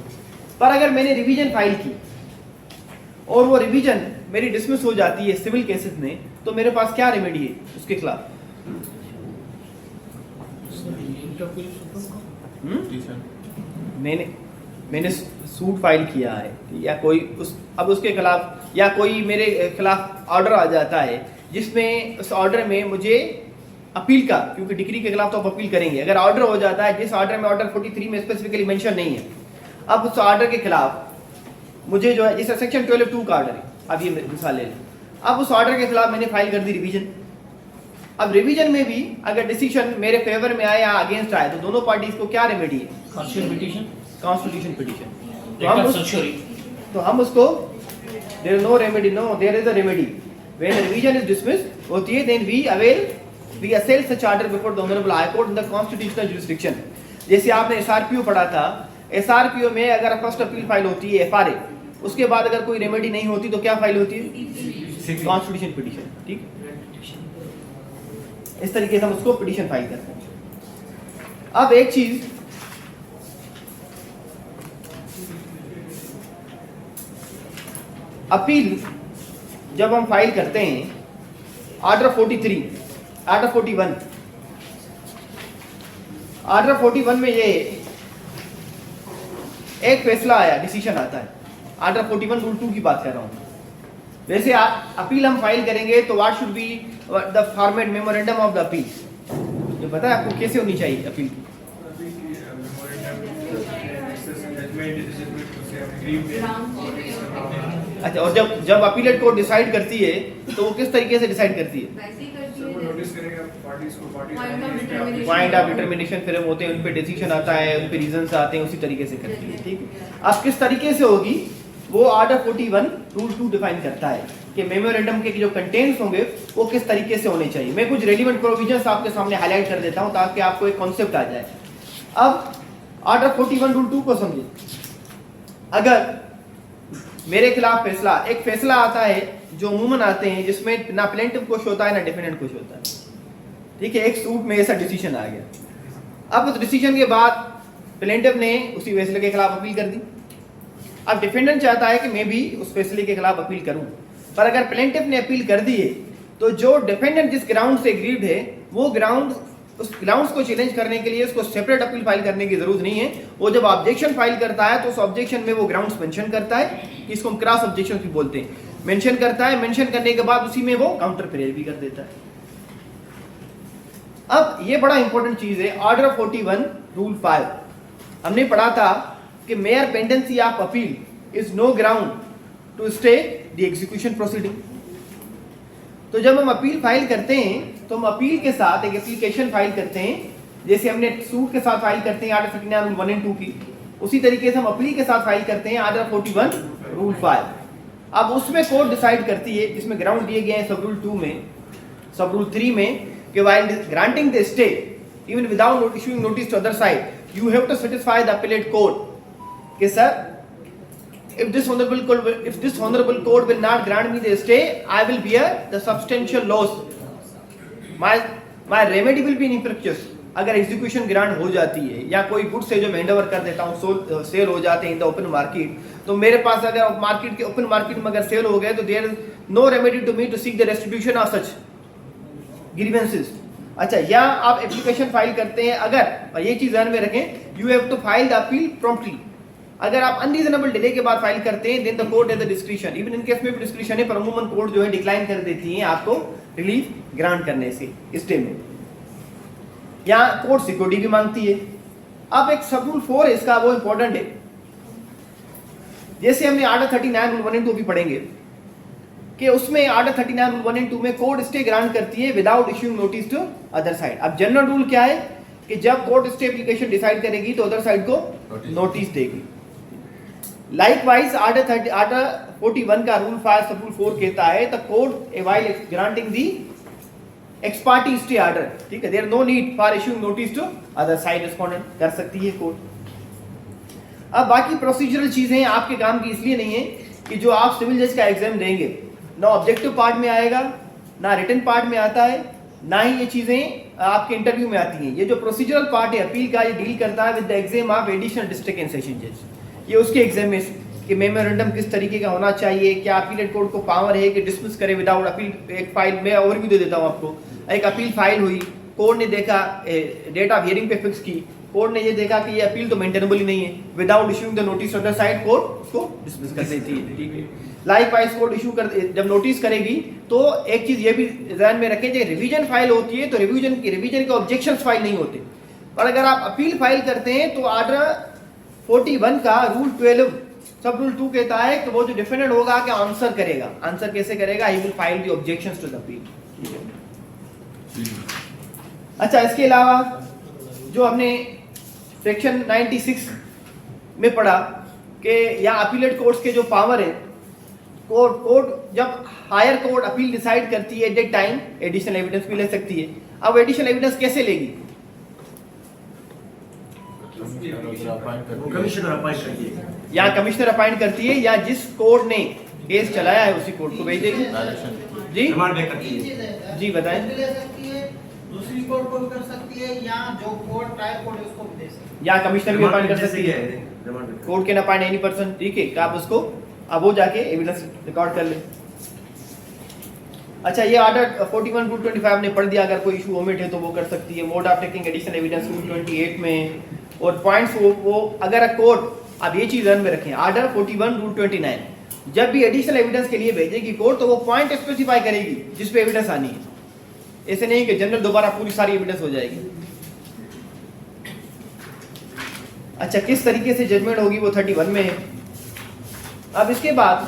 पर अगर मैंने रिवीजन फाइल की और वो रिवीजन मेरी डिसमिस हो जाती है सिविल केसेस में, तो मेरे पास क्या रेमेडी है उसके खिलाफ? मैंने सूट फाइल किया है या कोई अब उसके खिलाफ या कोई मेरे खिलाफ ऑर्डर आ जाता है जिसमें उस ऑर्डर में मुझे अपील का, क्योंकि डिग्री के खिलाफ तो आप अपील करेंगे, अगर ऑर्डर हो जाता है जिस ऑर्डर में ऑर्डर 43 में स्पेसिफिकली मेंशन नहीं है, अब उस ऑर्डर के खिलाफ मुझे जो है, जैसे सेक्शन 12(2) का ऑर्डर है, अब ये मिसाल ले लें, अब उस ऑर्डर के खिलाफ मैंने फाइल कर दी रिवीजन। अब रिवीजन में भी अगर डिसीजन मेरे फेवर में आए या अगेंस्ट आए तो दोनों पार्टीज को क्या रेमेडी है? Constitution petition. तो हम उसको there is no remedy, no there is a remedy when revision is dismissed होती है, then we assail such order before the honourable high court in the constitutional jurisdiction. जैसे आपने एसआरपीओ पढ़ा था, एसआरपीओ में अगर फर्स्ट अपील फाइल होती है एफआरए, उसके बाद अगर कोई रेमेडी नहीं होती तो क्या फाइल होती है? Constitution petition. ठीक, इस तरीके से हम उसको पिटीशन फाइल करते हैं। अब एक चीज, अपील जब हम फाइल करते हैं ऑर्डर 43, ऑर्डर 41, ऑर्डर 41 में ये एक फैसला आया, डिसीजन आता है। ऑर्डर 41 रूल 2 की बात कर रहा हूं। वैसे आप अपील हम फाइल करेंगे तो what should be the format memorandum of the appeal? ये पता है आपको कैसे होनी चाहिए अपील की? अच्छा, और जब अपीलेट कोर्ट डिसाइड करती है तो वो किस तरीके से डिसाइड करती है? वैसे ही करती है। नोटिस करेगा पार्टीज को, पॉइंट ऑफ डिटर्मिनेशन फिर होते हैं, उन पे डिसीजन आता है, उन पे रीजंस आते हैं, उसी तरीके से करती है। ठीक है, अब किस तरीके से होगी वो ऑर्डर 41 रूल 2 डिफाइन करता है कि मेमोरेंडम के जो कंटेंट्स होंगे वो किस तरीके से होने चाहिए। मैं कुछ रेलिवेंट प्रोविजंस आपके सामने हाईलाइट कर देता हूं ताकि आपको एक कॉन्सेप्ट आ जाए। अब ऑर्डर 41 रूल 2 को समझिए। अगर मेरे खिलाफ फैसला, एक फैसला आता है जो अमूमन आते हैं जिसमें ना प्लेंटिफ खुश होता है ना डिफेंडेंट खुश होता है, ठीक है, एक सूट में ऐसा डिसीजन आ गया। अब उस डिसीजन के बाद प्लेंटिफ ने उसी फैसले के खिलाफ अपील कर दी। अब डिफेंडेंट चाहता है कि मैं भी उस फैसले के खिलाफ अपील करूं, पर अगर प्लेंटिफ ने अपील कर दी है तो जो डिफेंडेंट जिस ग्राउंड से एग्रीड है वो ग्राउंड, उस ग्राउंड्स को चैलेंज करने के लिए उसको सेपरेट अपील फाइल करने की जरूरत नहीं है। वो जब ऑब्जेक्शन फाइल करता है तो उस ऑब्जेक्शन में वो ग्राउंड्स मेंशन करता है, इसको हम क्रॉस ऑब्जेक्शन भी बोलते हैं। मेंशन करता है, मेंशन करने के बाद उसी में वो काउंटर प्रेयर भी कर देता है। अब ये बड़ा इंपॉर्टेंट चीज है, ऑर्डर 41 रूल 5 हमने पढ़ा था कि mere pendency of appeal is no ground to stay the execution proceeding. तो जब हम अपील फाइल करते हैं तो हम अपील के साथ एक एप्लीकेशन फाइल करते हैं, जैसे हमने सूट के साथ फाइल करते हैं ऑर्डर 39 रूल 1 एंड 2 की, उसी तरीके से हम अपील के साथ फाइल करते हैं ऑर्डर 41 रूल 5। अब उसमें कोर्ट डिसाइड करती है, इसमें ग्राउंड दिए गए हैं सब रूल 2 में, सब रूल 3 में, कि while granting the stay even without issuing notice to other side you have to satisfy the appellate court कि sir if this honorable court will not grant me the stay I will bear the substantial loss, my remedy will be infructuous। अगर execution grant हो जाती है या कोई goods है जो मैं हैंडओवर कर देता हूँ, सेल हो जाते हैं इन द ओपन मार्केट, तो मेरे पास अगर मार्केट के ओपन मार्केट में अगर सेल हो गए तो there is no remedy to me to seek the restitution of such grievances. अच्छा, या आप एप्लीकेशन फाइल करते हैं, अगर ये चीज ध्यान में रखें, you have to file the appeal promptly. अगर आप अनरीजनेबल डिले के बाद फाइल करते हैं then the court has the discretion, even in case में भी डिस्क्रिशन है, पर अमूमन कोर्ट जो है डिक्लाइन कर देती है आपको रिलीफ ग्रांट करने से स्टे में, या कोर्ट सिक्योरिटी भी मांगती है। अब एक सब रूल 4 है इसका, वो इंपॉर्टेंट है। जैसे हमने ऑर्डर 39 रूल 1 एंड 2 भी पढ़ेंगे कि उसमें ऑर्डर 39 रूल 1 एंड 2 में कोर्ट स्टे ग्रांट करती है without issuing notice to other side. अब जनरल रूल क्या है कि जब कोर्ट स्टे एप्लीकेशन डिसाइड करेगी तो अदर साइड को नोटिस देगी। लाइकवाइज ऑर्डर 41 का रूल 5 सब रूल 4 कहता है the court while granting the ex parte stay order, ठीक है, there no need for issuing notice to other side, respondent कर सकती है कोर्ट। अब बाकी प्रोसीजरल चीजें आपके काम की इसलिए नहीं है कि जो आप सिविल जज का एग्जाम देंगे ना ऑब्जेक्टिव पार्ट में आएगा, ना रिटन पार्ट में आता है, ना ही ये चीजें आपके इंटरव्यू में आती हैं। ये जो प्रोसीजरल पार्ट है अपील का, ये डील करता है with the exam of additional district and session जज। ये उसके एग्जाम में कि मेमोरेंडम किस तरीके का होना चाहिए, क्या अपीलेट कोर्ट को पावर है कि डिसमिस करे विदाउट अपील। एक फाइल में ओवरव्यू दे देता हूँ आपको, एक अपील फाइल हुई, कोर्ट ने देखा, डेट ऑफ हियरिंग पे फिक्स की, कोर्ट ने ये देखा कि ये अपील तो मेंटेनेबल ही नहीं है, without issuing the notice other side court उसको डिसमिस कर देती है, ठीक है। लाइकवाइज कोर्ट इशू कर जब नोटिस करेगी तो एक चीज ये भी ध्यान में रखें, जब रिवीजन फाइल होती है तो रिवीजन के ऑब्जेक्शंस फाइल नहीं होते, और अगर आप अपील फाइल करते हैं तो ऑर्डर 41 का रूल 12 सब रूल 2 कहता है कि वो जो डिफेंडेंट होगा कि आंसर करेगा। आंसर कैसे करेगा? He will file the objections to the appeal. अच्छा, इसके अलावा जो हमने सेक्शन 96 में पढ़ा कि या अपीलेट कोर्ट्स के जो पावर है, कोर्ट जब हायर कोर्ट अपील डिसाइड करती है at that time additional evidence भी ले सकती है। अब एडिशनल एविडेंस कैसे लेगी? कमिश्नर अपॉइंट करती है, या कमिश्नर अपॉइंट करती है, या जिस कोर्ट ने केस चलाया है उसी कोर्ट को भेज देगी। जी रिमांड बैक करती है। जी बताएं। ले सकती है, दूसरी कोर्ट को भी कर सकती है, या जो कोर्ट ट्रायल कोर्ट है उसको भी दे सकती है, या कमिश्नर भी अपॉइंट कर सकती है, remand court can appoint any person, ठीक है, आप उसको अब वो जाके एविडेंस रिकॉर्ड कर ले। अच्छा, ये ऑर्डर 41 रूल 25 ने पढ़ दिया, अगर कोई इशू ओमिट है तो वो कर सकती है। Mode of taking additional evidence rule 28 में, और पॉइंट्स वो अगर कोर्ट, अब ये चीज ध्यान में रखें, ऑर्डर 41 रूल 29 जब भी एडिशनल एविडेंस के लिए भेजेगी कोर्ट तो वो पॉइंट स्पेसिफाई करेगी जिस पे एविडेंस आनी है। ऐसे नहीं कि जनरल दोबारा पूरी सारी एविडेंस हो जाएगी। अच्छा, किस तरीके से जजमेंट होगी वो 31 में है। अब इसके बाद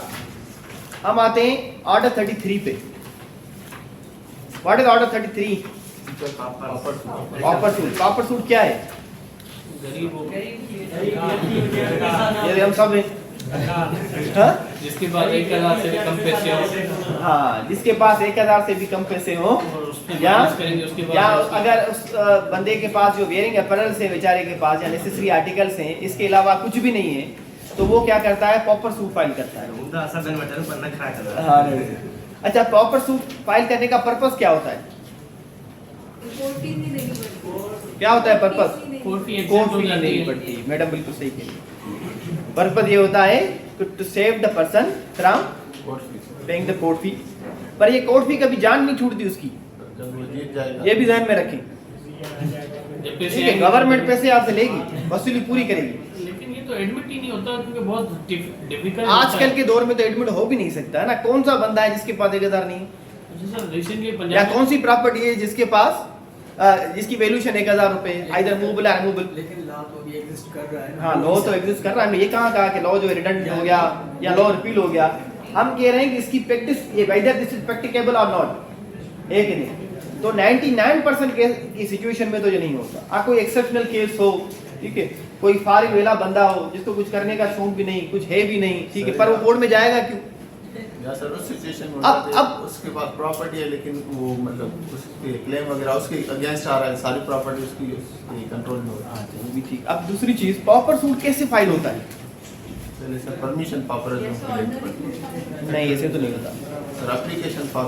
हम आते हैं ऑर्डर 33 पे। What is order 33? Offer suit. Offer suit क्या है? गरीब ये हम सब हैं। हाँ? जिसके बाद 1000 से भी कम पैसे हो, हाँ, जिसके पास 1000 से भी कम पैसे हो, और उसमें या माइनस करेंगे उसके बाद या अगर उस बंदे के पास जो वेयरिंग अपैरल्स है बेचारे के पास, या नेसेसरी आर्टिकल्स हैं, इसके अलावा कुछ भी नहीं है, तो वो क्या करता है? प्रॉपर सूट फाइल करता है। उनका असर दिन बचाने पर न खा कर। हाँ, अच्छा, प्रॉपर सूट फाइल करने का पर्पस क्या होता है? कोर्ट फी नहीं देनी पड़ती। क्या होता है पर्पस? फीस नहीं देनी कोर्ट फी कोर्ट एग्जाम हो फी नहीं जाती देनी है। पड़ती, मैडम बिल्कुल सही कह रही है। पर्पस ये होता है to save the person from court fees paying the court fee. पर ये कोर्ट फी कभी जान नहीं छूटती उसकी, जब वो जीत जाएगा ये भी ध्यान में रखें। जब पैसे ठीक है, आएंगे- गवर्नमेंट पैसे आपसे लेगी, वसूली पूरी करेगी। लेकिन ये तो एडमिट ही नहीं होता क्योंकि बहुत डिफिकल्ट आजकल के दौर में तो एडमिट हो भी नहीं सकता है ना। कौन सा बंदा है जिसके पास 1000 नहीं है? सर रिसेंटली या पंजाब कौन सी प्रॉपर्टी है जिसके पास जिसकी वैल्यूशन 1000 रुपए है, आइदर मूवेबल या अनमूवेबल? लेकिन लॉ तो अभी एग्जिस्ट कर रहा है। हाँ, लॉ तो एग्जिस्ट कर रहा है। हमने ये कहाँ कहा कि लॉ जो रिडंडेंट हो गया या लॉ रिपील हो गया। हम कह रहे हैं कि इसकी प्रैक्टिस ये वेदर दिस इज प्रैक्टिकेबल और नॉट, है कि नहीं? तो 99% केस की सिचुएशन में तो ये नहीं होता। आप कोई एक्सेप्शनल केस हो, ठीक है, कोई फारिग वेला बंदा हो जिसको कुछ करने का शौक भी नहीं, कुछ है भी नहीं, ठीक है, पर वो कोर्ट में जाएगा क्यों? या सर उस सिचुएशन में अब- अब उसके पास प्रॉपर्टी है लेकिन वो मतलब उसके क्लेम वगैरह उसके अगेंस्ट आ रहा है, सारी प्रॉपर्टी उसकी कंट्रोल में हो रहा है। वो भी ठीक। अब दूसरी चीज, पॉपर सूट कैसे फाइल होता है? चलिए सर, परमिशन फॉर जैसे ऑर्डिनरी नहीं, ऐसे तो नहीं होता। सर एप्लीकेशन फॉर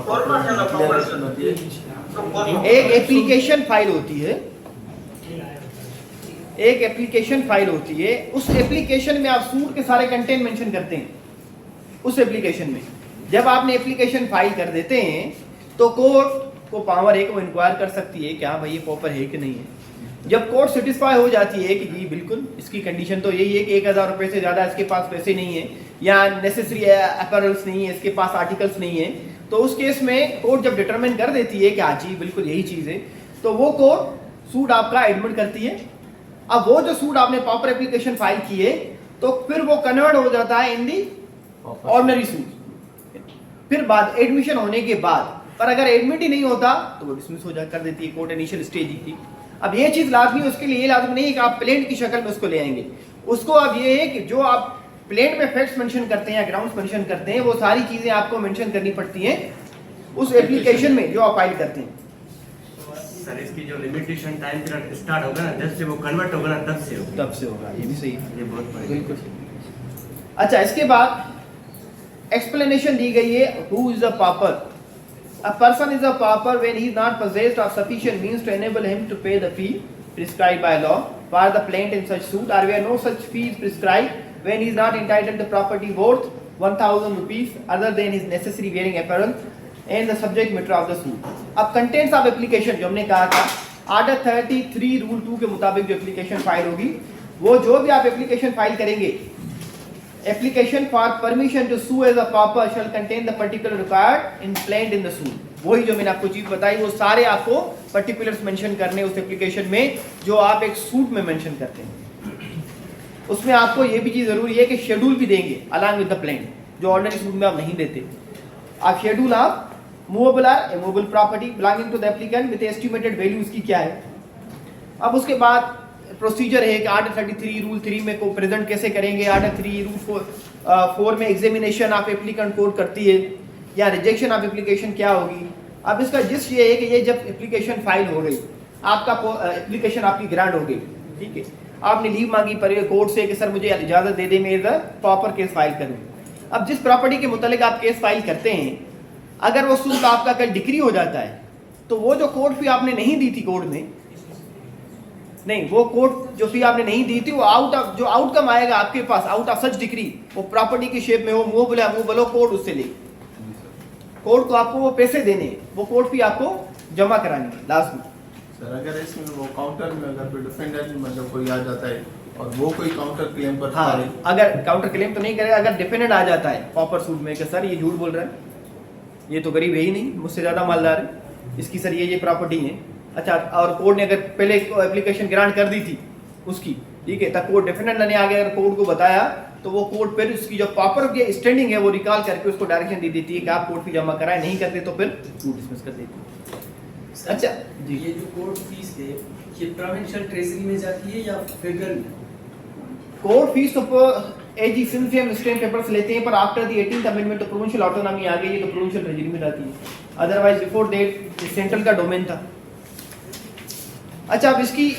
डिक्लेरेशन होती है। एक एप्लीकेशन फाइल होती है, एक एप्लीकेशन फाइल होती है। उस एप्लीकेशन में आप सूट के सारे कंटेंट मेंशन करते हैं। उस एप्लीकेशन में जब आपने एप्लीकेशन फाइल कर देते हैं तो कोर्ट को पावर है कि वो इंक्वायर कर सकती है कि हाँ भाई ये प्रॉपर है कि नहीं है। जब कोर्ट सेटिस्फाई हो जाती है कि जी बिल्कुल इसकी कंडीशन तो यही है कि 1000 रुपए से ज़्यादा इसके पास पैसे नहीं है या नेसेसरी अपैरल्स नहीं है, इसके पास आर्टिकल्स नहीं है, तो उस केस में कोर्ट जब डिटरमाइन कर देती है कि हाँ जी बिल्कुल यही चीज़ है, तो वो कोर्ट सूट आपका एडमिट करती है। अब वो जो सूट आपने प्रॉपर एप्लीकेशन फाइल की है तो फिर वो कन्वर्ट हो जाता है इन दी ऑर्डिनरी सूट। फिर बाद एडमिशन होने के बाद, पर अगर एडमिट ही नहीं होता तो वो डिसमिस हो जा कर देती है कोर्ट, इनिशियल स्टेज ही थी। अब ये चीज लाजमी है, उसके लिए ये लाजमी नहीं है कि आप प्लेंट की शक्ल में उसको ले आएंगे। उसको अब ये है कि जो आप प्लेंट में फैक्ट्स मेंशन करते हैं या ग्राउंड्स मेंशन करते हैं वो सारी चीजें आपको मेंशन करनी पड़ती हैं उस एप्लीकेशन में जो आप फाइल करते हैं। सर इसकी जो लिमिटेशन टाइम पीरियड स्टार्ट होगा ना जब से वो कन्वर्ट होगा ना तब से होगा। तब से होगा, ये भी सही है, ये बहुत बड़ी बिल्कुल सही। अच्छा, इसके बाद एक्सप्लेनेशन दी गई है हु इज अ पापर। A person is a pauper when he is not possessed of sufficient means to enable him to pay the fee prescribed by law for the plaintiff in such suit, or where no such fee is prescribed when he is not entitled to property worth 1000 rupees other than his necessary wearing apparel and the subject matter of the suit. अब contents of application जो हमने कहा था Order 33 Rule 2 के मुताबिक जो application file होगी, वो जो भी आप एप्लीकेशन फाइल करेंगे, application for permission to sue as a pauper shall contain the particular required implained in the suit. वही जो मैंने आपको चीज बताई वो सारे आपको पर्टिकुलर्स मेंशन करने उस एप्लीकेशन में जो आप एक सूट में मेंशन करते हैं। उसमें आपको ये भी चीज जरूरी है कि शेड्यूल भी देंगे अलॉन्ग विद द प्लान, जो ऑर्डिनरी सूट में आप नहीं देते। आप शेड्यूल आप मूवेबल और immovable property belonging to the applicant with estimated value उसकी क्या है। अब उसके बाद प्रोसीजर है कि आर्टिकल 33 रूल 3 में को प्रेजेंट कैसे करेंगे। आर्टिकल 3 रूल 4 में एग्जामिनेशन ऑफ एप्लीकेंट कोर्ट करती है या रिजेक्शन ऑफ एप्लीकेशन क्या होगी। अब इसका जिस ये है कि ये जब एप्लीकेशन फाइल हो गई, आपका एप्लीकेशन आपकी ग्रांट हो गई, ठीक है, आपने लीव मांगी पर कोर्ट से कि सर मुझे इजाज़त दे दे, मैं इधर प्रॉपर केस फाइल करूँ। अब जिस प्रॉपर्टी के मुतालिक आप केस फाइल करते हैं, अगर वो सूट आपका कल डिक्री हो जाता है तो वो जो कोर्ट फी आपने नहीं दी थी कोर्ट में, नहीं वो कोर्ट जो फी आपने नहीं दी थी वो आउट ऑफ जो आउटकम आएगा आपके pass out of such decree, वो प्रॉपर्टी की शेप में हो, मूवेबल है मूवेबल हो, कोर्ट उससे ले, कोर्ट को आपको वो पैसे देने, वो कोर्ट फी आपको जमा करानी है लास्ट में। सर अगर इसमें वो काउंटर में अगर कोई डिफेंडेंट मतलब कोई आ जाता है और वो कोई काउंटर क्लेम पर हाँ, अगर काउंटर क्लेम तो नहीं करेगा, अगर डिफेंडेंट आ जाता है प्रॉपर सूट में कि सर ये झूठ बोल रहा है, ये तो गरीब है ही नहीं, मुझसे ज़्यादा मालदार है, इसकी सर ये प्रॉपर्टी है, अच्छा, और कोर्ट ने अगर पहले एप्लीकेशन ग्रांट कर दी थी उसकी, ठीक है, तब कोर्ट डिफेंडेंट ने आगे अगर कोर्ट को बताया तो वो कोर्ट फिर उसकी जो प्रॉपर स्टैंडिंग है वो रिकॉल करके उसको डायरेक्शन दे देती है कि आप कोर्ट फी जमा कराए, नहीं करते तो फिर सूट डिसमिस कर देती है। अच्छा जी, ये जो कोर्ट फीस है ये प्रोविंशियल ट्रेजरी में जाती है या फेडरल में? कोर्ट फीस तो एजी सिंस हम स्टैंड पेपर्स लेते हैं, पर आफ्टर द 18th अमेंडमेंट तो प्रोविंशियल ऑटोनॉमी आ गई है, तो प्रोविंशियल ट्रेजरी में जाती है, अदरवाइज बिफोर दैट सेंट्रल का डोमेन था। अच्छा, अब इसकी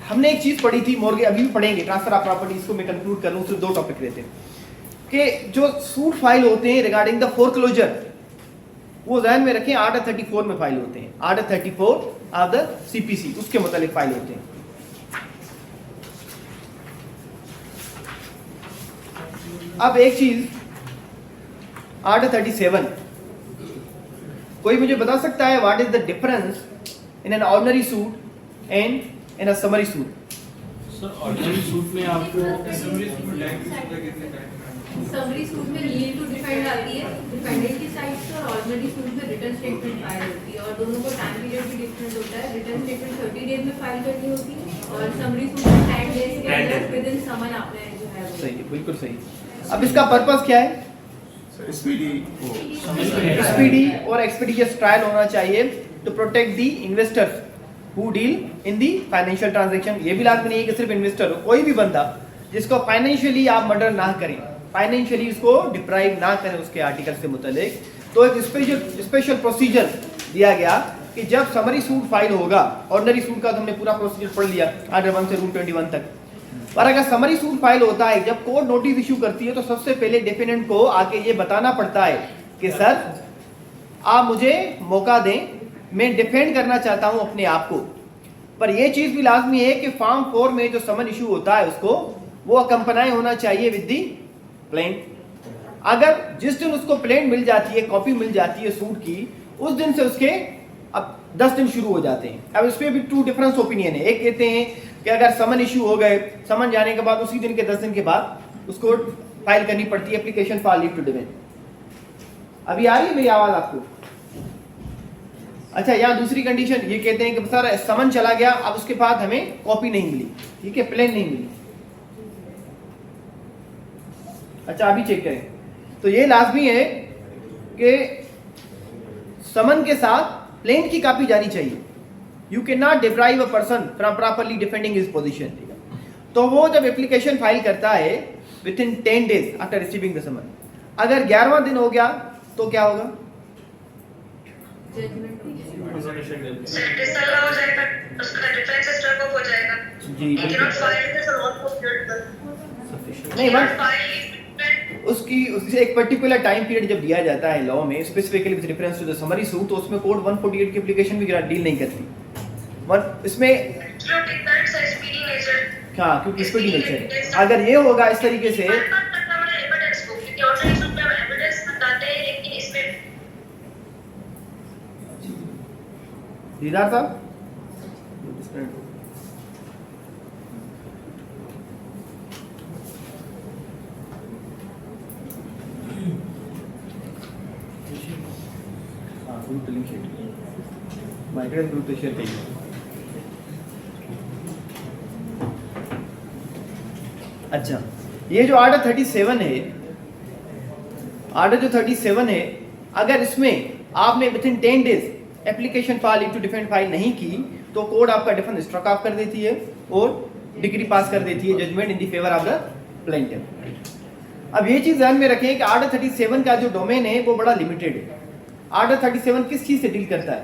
हमने एक चीज पढ़ी थी मोर्गे, अभी भी पढ़ेंगे, ट्रांसफर ऑफ प्रॉपर्टी, इसको मैं कंक्लूड कर लूं, सिर्फ 2 टॉपिक रहते हैं कि जो सूट फाइल होते हैं रिगार्डिंग द फोरक्लोजर, वो ध्यान में रखें, आर्टिकल 34 में फाइल होते हैं, आर्टिकल 34 ऑफ द सीपीसी, उसके मुतालिक फाइल होते हैं। अब एक चीज आर्टिकल 37, कोई मुझे बता सकता है what is the difference in an ordinary suit and in a summary suit? Sir ordinary suit में आपको समरी सूट में लीड टू डिफेंड आती है डिफेंडेंट की साइड से, और ऑर्डिनरी सूट में रिटर्न स्टेटमेंट फाइल होती है, और दोनों को टाइम पीरियड भी डिफरेंट होता है। रिटर्न स्टेटमेंट 30 डेज में फाइल करनी होती है, और समरी सूट में 10 डेज के अंदर विद इन समन आपने जो है वो सही है, बिल्कुल सही। अब इसका पर्पस क्या है? स्पीडी स्पीडी और एक्सपीडियस ट्रायल होना चाहिए to protect the investors who deal in the financial transaction. ये भी लाजमी नहीं है कि सिर्फ इन्वेस्टर हो, कोई भी बंदा जिसको फाइनेंशियली आप मर्डर ना करें, फाइनेंशियली उसको डिप्राइव ना करें उसके आर्टिकल से मुतालिक, तो एक स्पेशल प्रोसीजर दिया गया कि जब समरी सूट फाइल होगा, ऑर्डिनरी सूट का तुमने पूरा प्रोसीजर पढ़ लिया आर्डर 1 से रूल 21 तक, पर अगर समरी सूट फाइल होता है, जब कोर्ट नोटिस इशू करती है तो सबसे पहले डिफेंडेंट को आके ये बताना पड़ता है कि सर आप मुझे मौका दें, मैं डिफेंड करना चाहता हूं अपने आप को। पर यह चीज भी लाजमी है कि फॉर्म 4 में जो समन इशू होता है उसको वो अकम्पनाई होना चाहिए विद दी प्लेंट। अगर जिस दिन उसको प्लेंट मिल जाती है, कॉपी मिल जाती है सूट की, उस दिन से उसके अब 10 दिन शुरू हो जाते हैं। अब इस पर भी 2 डिफरेंस ओपिनियन है। एक कहते हैं कि अगर समन इशू हो गए, समन जाने के बाद उसी दिन के 10 दिन के बाद उसको फाइल करनी पड़ती है application for leave to defend. अभी आ रही है मेरी आवाज आपको? अच्छा, यहाँ दूसरी कंडीशन ये कहते हैं कि सर समन चला गया, अब उसके बाद हमें कॉपी नहीं मिली, ठीक है, प्लेन नहीं मिली। अच्छा, अभी चेक करें तो ये लाजमी है कि समन के साथ प्लेन की कॉपी जानी चाहिए। You can not deprive a person from properly defending his position. तो वो जब एप्लीकेशन फाइल करता है within 10 days after receiving the summon, अगर 11वां दिन हो गया तो क्या होगा? जजमेंट डिसअलाउ हो जाएगा, उसका डिफेंस स्टॉप हो जाएगा। जी नहीं, बट उसकी एक पर्टिकुलर टाइम पीरियड जब दिया जाता है लॉ में, specifically with reference to the summary suit, तो उसमें कोड 148 की एप्लीकेशन भी डील नहीं करती इसमें। हाँ, क्योंकि स्पीडी नेचर है। अगर ये होगा इस तरीके से, दीदार साहब group link share, microwave group पे शेयर करिए। अच्छा, ये जो आर्डर 37 है, आर्डर जो 37 है, अगर इसमें आपने within 10 days application for leave to defend file नहीं की तो कोर्ट आपका डिफेंस स्ट्रक ऑफ कर देती है और डिग्री पास कर देती है, judgment in the favour of the plaintiff. अब ये चीज ध्यान में रखें कि आर्डर 37 का जो डोमेन है वो बड़ा लिमिटेड है। आर्डर 37 किस चीज से डील करता है?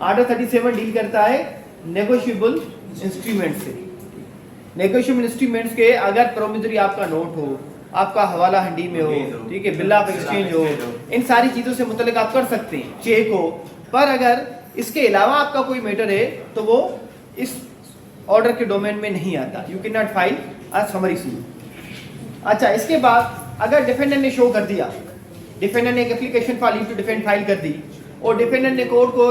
आर्डर 37 डील करता है नेगोशिएबल इंस्ट्रूमेंट से। नेगोशिएबल इंस्ट्रूमेंट्स के अगर प्रोमिसरी आपका नोट हो, आपका हवाला हंडी में हो, ठीक है, बिल ऑफ एक्सचेंज हो, इन सारी चीजों से मुतल्लिक आप कर सकते हैं, चेक हो। पर अगर इसके अलावा आपका कोई मैटर है तो वो इस ऑर्डर के डोमेन में नहीं आता। You can not file a summary suit. अच्छा, इसके बाद अगर डिफेंडेंट ने शो कर दिया, डिफेंडेंट ने एक application for leave to defend file कर दी और डिफेंडेंट ने कोर्ट को,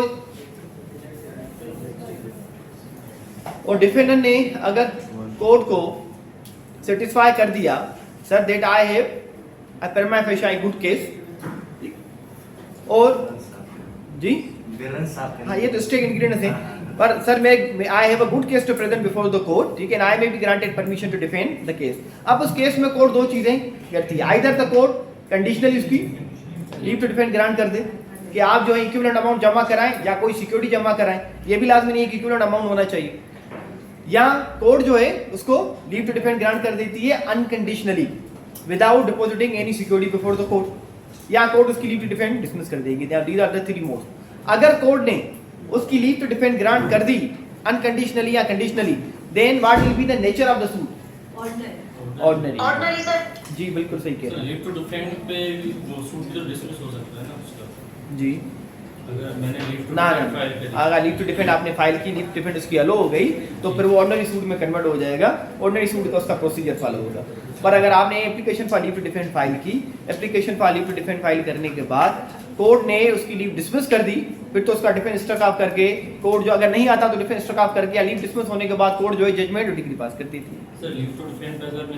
और डिफेंडेंट ने अगर कोर्ट को सेटिस्फाई कर दिया sir that I have a prima facie good case, और जी हाँ ये तो स्टेक इंग्रेडिएंट्स हैं, पर सर मैं I have a good case to present before the court, ठीक है, and I may be granted permission to defend the case. अब उस केस में कोर्ट 2 चीजें करती है, आइदर द कोर्ट कंडीशनली उसकी लीव टू डिफेंड ग्रांट कर दे कि आप जो है इक्विवेलेंट अमाउंट जमा कराएं या कोई सिक्योरिटी जमा कराएं, ये भी लाजमी नहीं है कि इक्विवेलेंट अमाउंट होना चाहिए, या कोर्ट जो है उसको लीव टू डिफेंड ग्रांट कर देती है unconditionally without depositing any security before the court, या कोर्ट उसकी लीव टू डिफेंड डिसमिस कर देगी। These are the 3 modes. अगर कोर्ट ने उसकी लीव टू डिफेंड ग्रांट कर दी अनकंडीशनली या conditionally, then what will be the nature of the suit? Ordinary. जी बिल्कुल सही कह रहे हैं। लीव टू डिफेंड पे वो सूट जो डिसमिस हो सकता है ना उसका। जी अगर मैंने लीव टू ना डिफेंड फाइल करी, अगर लीव टू डिफेंड आपने फाइल की, लीव टू डिफेंड उसकी अलो हो गई, तो फिर वो ऑर्डिनरी सूट में कन्वर्ट हो जाएगा, ऑर्डिनरी सूट का उसका प्रोसीजर फॉलो होगा। पर अगर आपने application for leave to defend file की, application for leave to defend file करने के बाद कोर्ट ने उसकी लीव डिसमिस कर दी, फिर तो उसका डिफेंस स्ट्रक ऑफ करके कोर्ट जो अगर नहीं आता तो डिफेंस स्ट्रक ऑफ करके या लीव डिसमिस होने के बाद कोर्ट जो है जजमेंट और डिग्री पास करती थी। सर लीव टू डिफेंड अगर मैं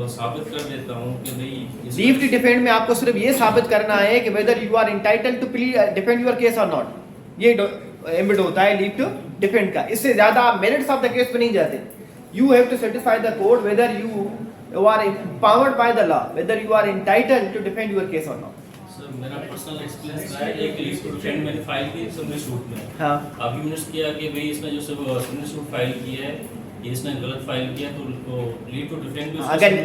साबित कर देता हूँ कि भाई लीव टू डिफेंड में आपको सिर्फ ये साबित करना है कि whether you are entitled to defend your case और नॉट, ये एम्बिट होता है लीव टू डिफेंड का। इससे ज्यादा आप मेरिट्स ऑफ द केस पे नहीं जाते। You have to satisfy the court whether you are empowered by the law, whether you are entitled to defend your case or not. Sir मेरा personal experience रहा है, एक लीव टू डिफेंड मैंने file की summary suit में। हाँ। अभी मैंने किया कि भाई इसने जो समरी सूट फाइल की है, इसने गलत फाइल किया, तो लीव टू डिफेंड भी अगर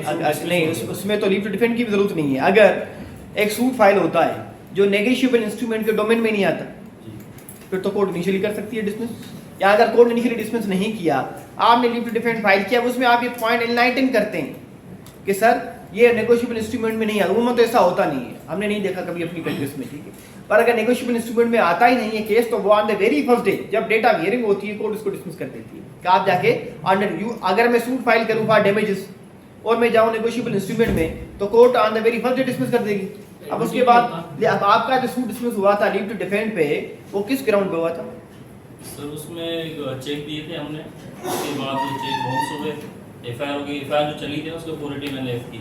नहीं उसमें तो लीव टू डिफेंड की भी जरूरत नहीं है। अगर एक सूट फाइल होता है जो नेगोशिएबल इंस्ट्रूमेंट के डोमेन में नहीं आता, फिर तो कोर्ट इनिशियली कर सकती है डिसमिस। या अगर कोर्ट इनिशियली डिसमिस नहीं किया, आपने लीव टू डिफेंड फाइल किया, उसमें आप ये पॉइंट एनलाइटन करते हैं कि सर ये नेगोशिएबल इंस्ट्रूमेंट में नहीं आता। उम्र तो ऐसा होता नहीं है, हमने नहीं देखा कभी अपनी कंट्रीज में, ठीक है। पर अगर नेगोशिएबल इंस्ट्रूमेंट में आता ही नहीं है केस, तो वो on the very first day जब डेट ऑफ हियरिंग होती है कोर्ट उसको डिसमिस कर देती है कि आप जाके अंडर यू, अगर मैं सूट फाइल करूं फॉर डैमेजेस और मैं जाऊं नेगोशिएबल इंस्ट्रूमेंट में, तो court on the very first day dismiss कर देगी। अब उसके बाद अब आपका जो सूट डिसमिस हुआ था लीव टू डिफेंड पे, वो किस ग्राउंड पे हुआ था? सर उसमें चेक दिए थे हमने, उसके बाद वो चेक बाउंस हो गए, एफआईआर हो गई। एफआईआर जो चली थी उसको अथॉरिटी मैंने एफ की,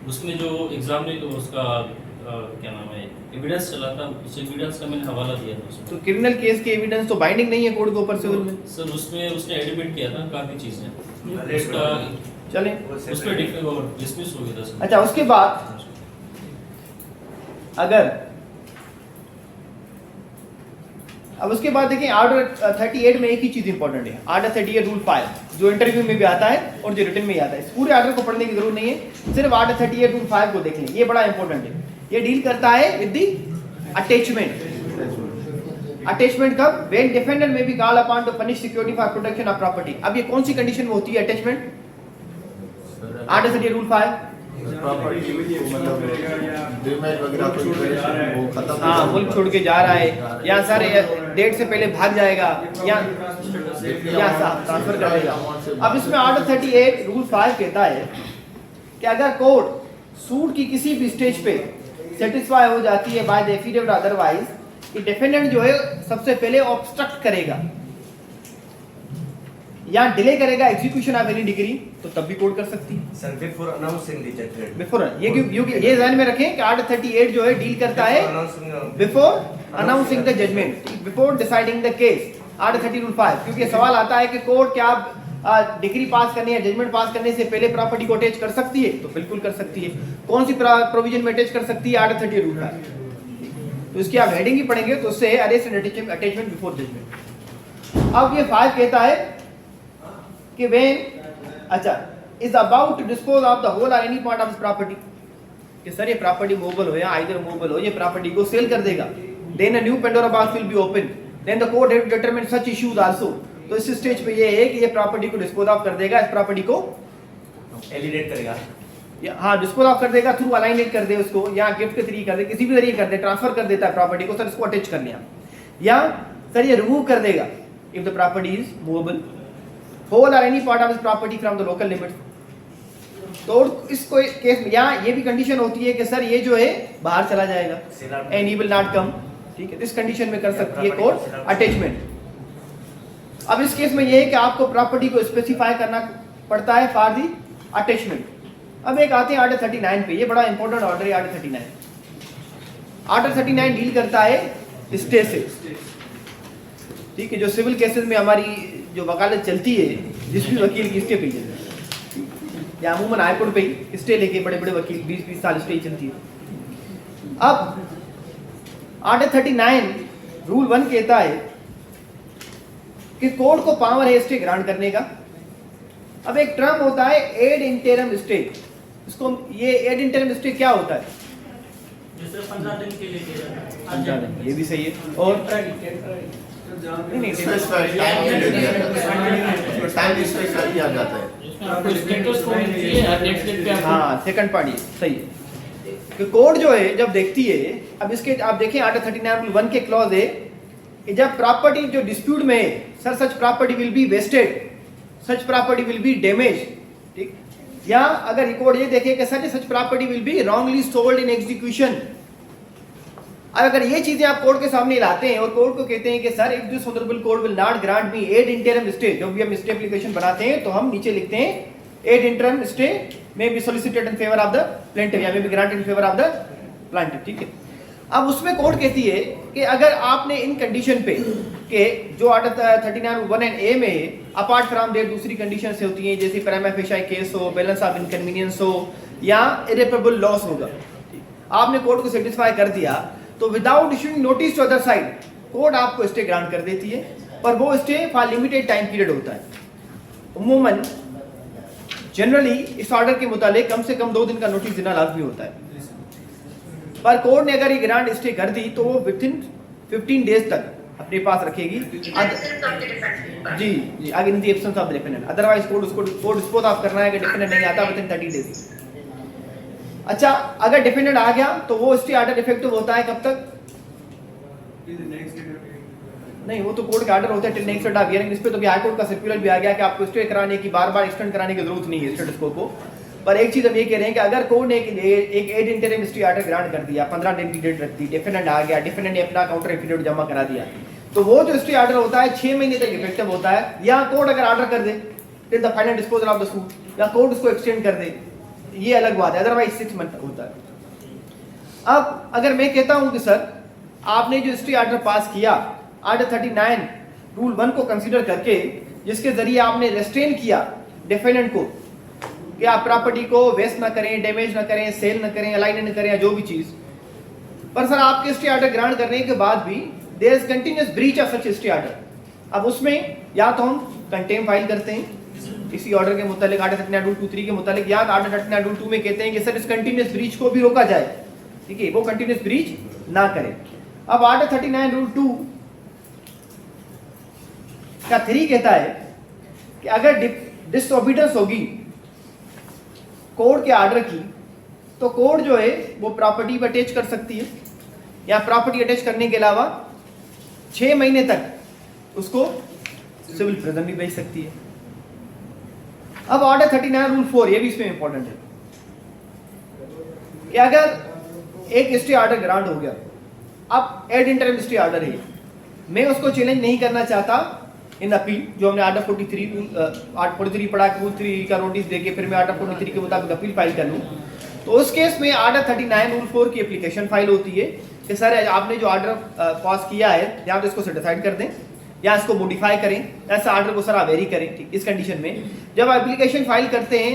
उसमें जो एग्जाम में उसका क्या नाम है एविडेंस चला था, उस एविडेंस का मैंने हवाला दिया था उसमें। तो क्रिमिनल केस के एविडेंस तो बाइंडिंग नहीं है कोर्ट के ऊपर सिविल में। सर उसमें उसने एडमिट किया था काफी चीजें, उसका चलें उस पर डिसमिस हो गया था सर। अच्छा, उसके बाद अगर अब उसके बाद देखें आर्डर 38 में एक ही चीज इंपॉर्टेंट है, आर्डर 38 रूल 5 जो इंटरव्यू में भी आता है और जो रिटन में भी आता है। इस पूरे आर्डर को पढ़ने की जरूरत नहीं है, सिर्फ आर्डर 38 रूल 5 को देख लें, ये बड़ा इंपॉर्टेंट है। ये डील करता है विद द अटैचमेंट। अटैचमेंट कब? व्हेन डिफेंडेंट में be called upon two furnish security for protection of property. अब ये कौन सी कंडीशन में होती है अटैचमेंट? आर्डर 38 रूल 5 प्रॉपर्टी को मतलब डिमेज वगैरह कोई करे वो खत्म, हाँ मुल्क छोड़ के जा रहा है या सर डेट से पहले भाग जाएगा या ट्रांसफर कर देगा। अब इसमें आर्डर 38 रूल 5 कहता है कि अगर कोर्ट सूट की किसी भी स्टेज पे सेटिस्फाई हो जाती है बाय द एफिडेविट अदरवाइज कि डिफेंडेंट जो है सबसे पहले ऑब्स्ट्रक्ट करेगा या डिले करेगा एग्जीक्यूशन ऑफ एनी डिग्री, तो तब भी कोर्ट कर सकती है। Sir before announcing the judgment, before ये ध्यान में रखें कि आर्डर 38 जो है डील करता है before announcing the judgment, before deciding the case. Order 30 rule 5, क्योंकि सवाल आता है कि कोर्ट क्या डिग्री पास करने या जजमेंट पास करने से पहले प्रॉपर्टी को अटैच कर सकती है? तो बिल्कुल कर सकती है। कौन सी प्रोविजन में अटैच कर सकती है? Order 30 rule 5। तो इसकी आप हेडिंग ही पढ़ेंगे तो उससे arrest and attachment before judgment. अब ये 5 कहता है कि व्हेन अच्छा is about to dispose of the whole और any part of his property, कि सर ये प्रॉपर्टी मूवेबल हो या आइदर मूवेबल हो, ये प्रॉपर्टी को सेल कर देगा, then a new Pandora box will be open, then the court have to determine such issues also. तो इस स्टेज पे ये है कि ये प्रॉपर्टी को डिस्पोज ऑफ कर देगा, इस प्रॉपर्टी को एलिडेट करेगा, हाँ डिस्पोज ऑफ कर देगा, थ्रू अलाइनेट कर दे उसको, या गिफ्ट के तरीके कर दे, किसी भी तरीके कर दे, ट्रांसफर कर देता है प्रॉपर्टी को, सर इसको अटैच कर लिया, या सर ये रिमूव कर देगा if the property is movable, whole और any part of his property from the local limits. तो इसको केस में यहाँ ये भी कंडीशन होती है कि सर ये जो है बाहर चला जाएगा and he will not come, ठीक है। इस कंडीशन में कर सकती है कोर्ट अटैचमेंट। अब इस केस में ये है कि आपको प्रॉपर्टी को स्पेसिफाई करना पड़ता है फॉर दी अटैचमेंट। अब एक आते हैं आर्डर 39 पे, ये बड़ा इंपॉर्टेंट ऑर्डर है आर्डर 39। आर्डर 39 डील करता है स्टे से, ठीक है। जो सिविल केसेस में हमारी जो वकालत चलती है, जिस भी वकील की स्टे पे या अमूमन हाईकोर्ट पे ही स्टे लेके बड़े बड़े वकील 20-20 साल स्टे चलती है। अब आर्डर 39 रूल 1 कहता है कि कोर्ट को पावर है स्टे ग्रांट करने का। अब एक टर्म होता है एड इंटरम स्टे, इसको ये एड इंटरम स्टे क्या होता है? जैसे 15 दिन के लिए किया जाता है। 15 दिन, ये भी सही है। और नहीं स्पेसिफाई टाइम के लिए टाइम स्पेसिफाई किया जाता है, आपको स्टेटस को मिलती है नेक्स्ट डेट पे आपको। हाँ सेकंड पार्ट ये सही है कि कोर्ट जो है जब देखती है, अब इसके आप देखें आर्डर 39 रूल 1 के क्लॉज है कि जब प्रॉपर्टी जो डिस्प्यूट में है, sir such property will be wasted, such property will be damage, ठीक। या अगर रिकॉर्ड ये देखे कि such property will be wrongly sold in execution, अगर ये चीजें आप कोर्ट के सामने लाते हैं और कोर्ट को कहते हैं कि sir if this honourable court will not grant me ad interim stay, जब भी हम स्टे एप्लीकेशन बनाते हैं तो हम नीचे लिखते हैं ad interim stay may be solicited in favour of the plaintiff या may be granted in favour of the plaintiff, ठीक है। अब उसमें कोर्ट कहती है कि अगर आपने इन कंडीशन पे कि जो आर्टिकल 39(1) में अपार्ट फ्रॉम देयर दूसरी कंडीशन से होती हैं, जैसे प्राइमा फेशियाई केस हो, बैलेंस ऑफ इनकन्वीनियंस हो या इरेपरेबल लॉस होगा, आपने कोर्ट को सेटिस्फाई कर दिया तो without issuing notice to other side court आपको स्टे ग्रांट कर देती है, पर वो stay for limited time period होता है। उमूमन जनरली इस ऑर्डर के मुताबिक कम से कम 2 दिन का नोटिस देना लाजमी होता है, पर कोर्ट ने अगर ये ग्रांट स्टे कर दी तो वो विद इन 15 डेज तक अपने पास रखेगी। जी जी, अगर in the absence of the defendant, otherwise court dispose of करना है कि डिफेंडेंट नहीं आता विद इन 30 डेज। अच्छा, अगर डिफेंडेंट आ गया तो वो स्टे ऑर्डर इफेक्टिव होता है कब तक? नहीं, वो तो कोर्ट का ऑर्डर होता है टिल नेक्स्ट ऑफ हियरिंग। इस पे तो भी हाई कोर्ट का सर्कुलर भी आ गया कि आपको स्टे कराने की बार-बार एक्सटेंड कराने की जरूरत नहीं है स्टेटस को। पर एक चीज हम ये कह रहे हैं कि अगर कोर्ट ने एक ad interim stay order grant कर दिया, 15 दिन की डेट रख दी, डिफेंडेंट आ गया, डिफेंडेंट ने अपना काउंटर एफिडेविट जमा करा दिया, तो वो जो स्टे ऑर्डर होता है 6 महीने तक इफेक्टिव होता है। या कोर्ट अगर ऑर्डर कर दे till the final disposal of the suit, या कोर्ट उसको एक्सटेंड कर दे, ये अलग बात है, अदरवाइज 6 मंथ होता है। अब अगर मैं कहता हूं कि सर आपने जो स्टे ऑर्डर पास किया ऑर्डर 39 रूल 1 को कंसीडर करके, जिसके जरिए आपने रेस्ट्रेन किया डिफेंडेंट को कि आप प्रॉपर्टी को वेस्ट ना करें, डैमेज ना करें, सेल ना करें, अलाइन ना करें या जो भी चीज, पर सर आपके स्टे ऑर्डर ग्रांट करने के बाद भी there is continuous breach of such stay order. अब उसमें या तो हम कंटेम्प्ट फाइल करते हैं इसी ऑर्डर के मुताबिक ऑर्डर 39 रूल 23 के मुताबिक, या ऑर्डर 39 रूल 2 में कहते हैं कि सर इस कंटिन्यूअस ब्रीच को भी रोका जाए, ठीक है, वो कंटिन्यूअस ब्रीच ना करे। अब ऑर्डर 39 रूल 2 का 3 कहता है कि अगर डिसओबीडियंस होगी कोर्ट के ऑर्डर की, तो कोर्ट जो है वो प्रॉपर्टी पर अटैच कर सकती है, या प्रॉपर्टी अटैच करने के अलावा 6 महीने तक उसको सिविल प्रिजन भी भेज सकती है। अब ऑर्डर 39 रूल 4 ये भी इसमें इंपॉर्टेंट है कि अगर एक स्टे ऑर्डर ग्रांट हो गया, अब एड इंटरिम स्टे ऑर्डर है, मैं उसको चैलेंज नहीं करना चाहता इन अपील, जो हमने ऑर्डर 43 पढ़ा कि 3 का नोटिस देके फिर मैं ऑर्डर 43 के मुताबिक अपील फाइल कर लूँ, तो उस केस में ऑर्डर 39 रूल 4 की एप्लीकेशन फाइल होती है कि सर आपने जो ऑर्डर पास किया है या तो इसको सर्टिफाइड कर दें या इसको मॉडिफाई करें, ऐसा ऑर्डर को सर आप वेरी करें, ठीक। इस कंडीशन में जब आप एप्लीकेशन फाइल करते हैं,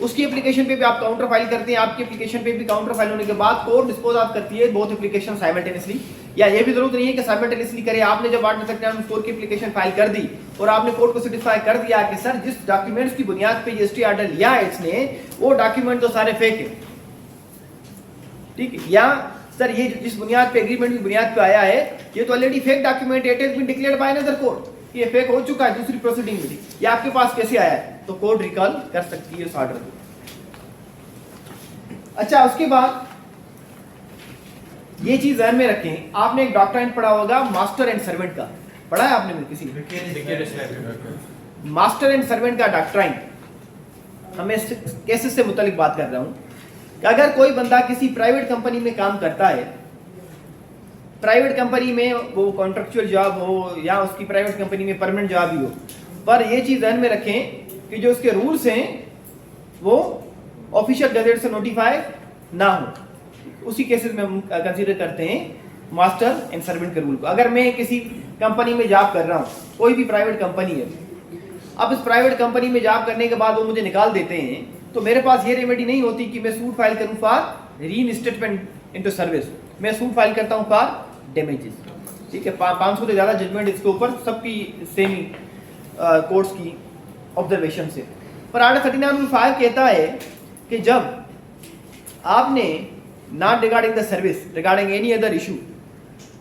उसकी एप्लीकेशन पे भी आप काउंटर फाइल करते हैं, आपकी एप्लीकेशन पे भी काउंटर फाइल होने के बाद कोर्ट डिस्पोज ऑफ करती है बोथ एप्लीकेशन साइमल्टेनियसली, या ये भी जरूरत नहीं है कि साइमल्टेनियसली करे। आपने जब ऑर्डर 39 4 की एप्लीकेशन फाइल कर दी और आपने कोर्ट को सर्टिफाई कर दिया कि सर जिस डॉक्यूमेंट्स की बुनियाद पे ये स्टे ऑर्डर लिया है इसने, वो डॉक्यूमेंट तो सारे फेक है, ठीक है, या सर ये जिस बुनियाद पे एग्रीमेंट की बुनियाद पे आया है ये तो already fake document, it has been declared by another court, ये फेक हो चुका है दूसरी प्रोसीडिंग में, ये आपके पास कैसे आया है, तो कोर्ट रिकॉल कर सकती है उस ऑर्डर को। अच्छा, उसके बाद ये चीज ध्यान में रखें, आपने एक डॉक्ट्राइन पढ़ा होगा मास्टर एंड सर्वेंट का, पढ़ा है आपने में किसी ने? मास्टर एंड सर्वेंट का डॉक्ट्राइन, हमें केसेस से मुतालिक बात कर रहा हूं कि अगर कोई बंदा किसी प्राइवेट कंपनी में काम करता है, प्राइवेट कंपनी में वो कॉन्ट्रेक्चुअल जॉब हो या उसकी प्राइवेट कंपनी में परमानेंट जॉब ही हो, पर ये चीज ध्यान में रखें कि जो उसके रूल्स हैं वो ऑफिशियल गजेट से नोटिफाई ना हो, उसी केसेस में हम कंसीडर करते हैं मास्टर एंड सर्वेंट के रूल को। अगर मैं किसी कंपनी में जॉब कर रहा हूँ, कोई भी प्राइवेट कंपनी है, अब इस प्राइवेट कंपनी में जॉब करने के बाद वो मुझे निकाल देते हैं, तो मेरे पास ये रेमेडी नहीं होती कि मैं सूट फाइल करूं फॉर रीइंस्टेटमेंट इनटू सर्विस, मैं सूट फाइल करता हूं फॉर डैमेजेस, ठीक है। 500 से ज्यादा जजमेंट इसके ऊपर सबकी सेम ही कोर्ट्स की ऑब्जर्वेशन से। पर ऑर्डर 39 रूल 5 कहता है कि जब आपने not regarding the service regarding any other issue,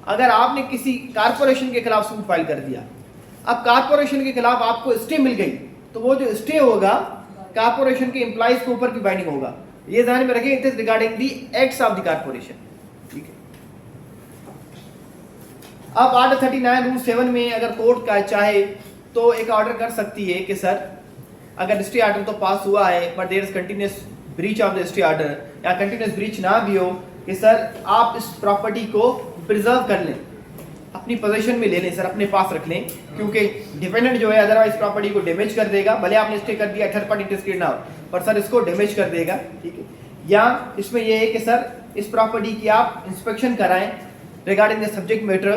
अगर आपने किसी कारपोरेशन के खिलाफ सूट फाइल कर दिया, अब कारपोरेशन के खिलाफ आपको स्टे मिल गई, तो वो जो स्टे होगा कारपोरेशन के एम्प्लॉइज के ऊपर भी बाइंडिंग होगा, ये ध्यान में रखें, it is regarding the acts of the corporation, ठीक है। अब आर्डर 39 रूल 7 में अगर कोर्ट का चाहे तो एक ऑर्डर कर सकती है कि सर अगर स्टे ऑर्डर तो पास हुआ है but there is continuous breach of the stay order, या कंटिन्यूस ब्रीच ना भी हो कि सर आप इस प्रॉपर्टी को प्रिजर्व कर लें, अपनी पोजीशन में ले लें सर, अपने पास रख लें, क्योंकि डिपेंडेंट जो है अदरवाइज प्रॉपर्टी को डैमेज कर देगा, भले आपने स्टे कर दिया थर्ड पार्टी इंटरेस्टेड ना हो पर सर इसको डैमेज कर देगा, ठीक है। या इसमें यह है कि सर इस प्रॉपर्टी की आप इंस्पेक्शन कराएं regarding the subject matter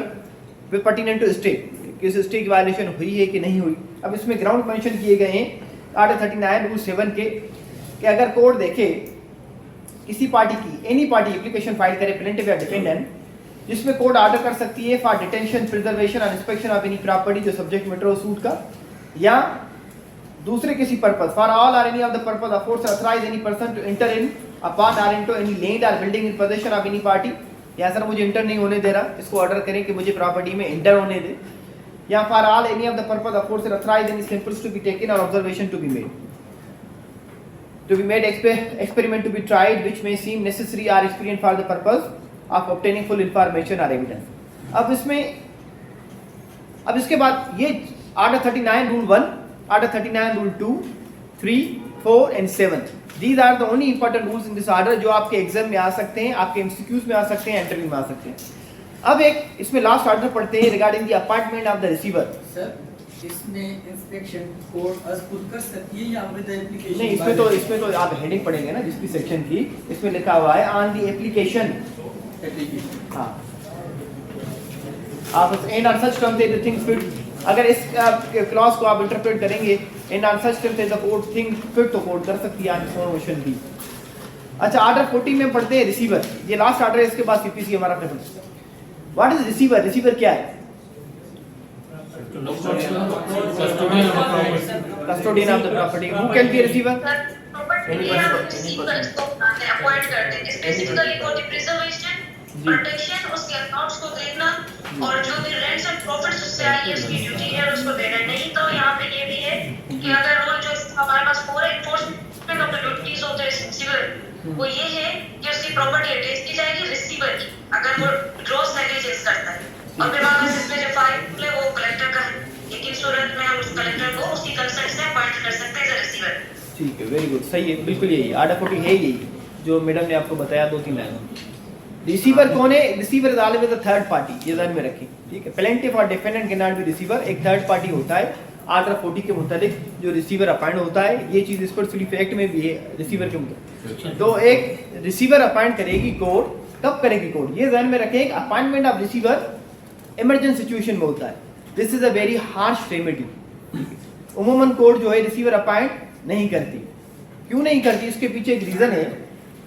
pertinent to stay, कि इस स्टे की वायलेशन हुई है कि नहीं हुई। अब इसमें ग्राउंड मेंशन किए गए हैं आर्टिकल 39 रूल 7 के कि अगर कोर्ट देखे किसी पार्टी की एनी पार्टी एप्लीकेशन फाइल करे प्लेंटिफ या डिफेंडेंट, जिसमें कोर्ट ऑर्डर कर सकती है फॉर डिटेंशन प्रिजर्वेशन और इंस्पेक्शन ऑफ एनी प्रॉपर्टी जो सब्जेक्ट मैटर हो सूट का, या दूसरे किसी पर्पस फॉर ऑल और any of the purpose of force authorise any person to enter in apart और इनटू एनी लैंड और building in position of any party, या सर मुझे इंटर नहीं होने दे रहा, इसको ऑर्डर करें कि मुझे प्रॉपर्टी में इंटर होने दे, या for all any of the purpose of force authorise any samples to be taken और observation to be made experiment to be tried which may seem necessary or expedient for the purpose of obtaining full information or evidence। अब इसके बाद ये order 39 rule 1, order 39 rule 2, 3, 4 and 7, these are the only important rules in this order जो आपके exam में आ सकते हैं, आपके एमसीक्यूज में आ सकते हैं, इंटरव्यू में आ सकते हैं। अब एक इसमें लास्ट ऑर्डर पढ़ते हैं regarding the appointment of the receiver. Sir इसमें इंस्पेक्शन कोर्ट आज खुद कर सकती है या विद एप्लीकेशन? नहीं, इसमें तो आप हेडिंग पढ़ेंगे ना जिसकी सेक्शन की, इसमें लिखा हुआ है ऑन द एप्लीकेशन। हाँ, आप and on such terms the things fit, अगर इस क्लॉज को आप इंटरप्रेट करेंगे and on such terms the court thing fit तो कोर्ट कर सकती है इन्फॉर्मेशन भी। अच्छा, ऑर्डर 40 में पढ़ते हैं रिसीवर, ये लास्ट ऑर्डर है, इसके बाद सीपीसी हमारा preference. What is receiver? Receiver क्या है? custodian of the property. Who can be a receiver? Appoint करते हैं specifically for the preservation, protection, उसके अकाउंट्स को देखना और जो भी रेंट्स एंड प्रॉफिट्स उससे आई है उसकी ड्यूटी है उसको देना। नहीं तो यहाँ पे ये भी है कि अगर रोल जो हमारे पास पूरा enforcement of the duties of the receiver वो ये है कि उसकी प्रॉपर्टी अटैच की जाएगी रिसीवर की अगर वो ग्रॉस नेग्लिजेंस करता है, और फिर वापस इसमें जो फाइल है वो कलेक्टर का है, लेकिन सूरत में हम उस कलेक्टर को उसकी कंसर्ट से अपॉइंट कर सकते हैं एज अ रिसीवर। ठीक है, वेरी गुड, सही है, बिल्कुल यही आर्डर 40 है, यही जो मैडम ने आपको बताया 2-3 लाइन। रिसीवर कौन है? Receiver is always a third party, ये ध्यान में रखें, ठीक है। प्लेंटिफ और defendant can not be receiver, एक थर्ड पार्टी होता है आर्डर 40 के मुताबिक जो रिसीवर अपॉइंट होता है, ये चीज स्पेसिफिक फैक्ट में भी है रिसीवर के मुताबिक। तो एक रिसीवर अपॉइंट करेगी कोर्ट, कब करेगी कोर्ट? ये ध्यान में रखें, appointment of receiver emergency situation में होता है, this is a very harsh remedy. उमूमन कोर्ट जो है रिसीवर अपॉइंट नहीं करती। क्यों नहीं करती? इसके पीछे एक रीजन है।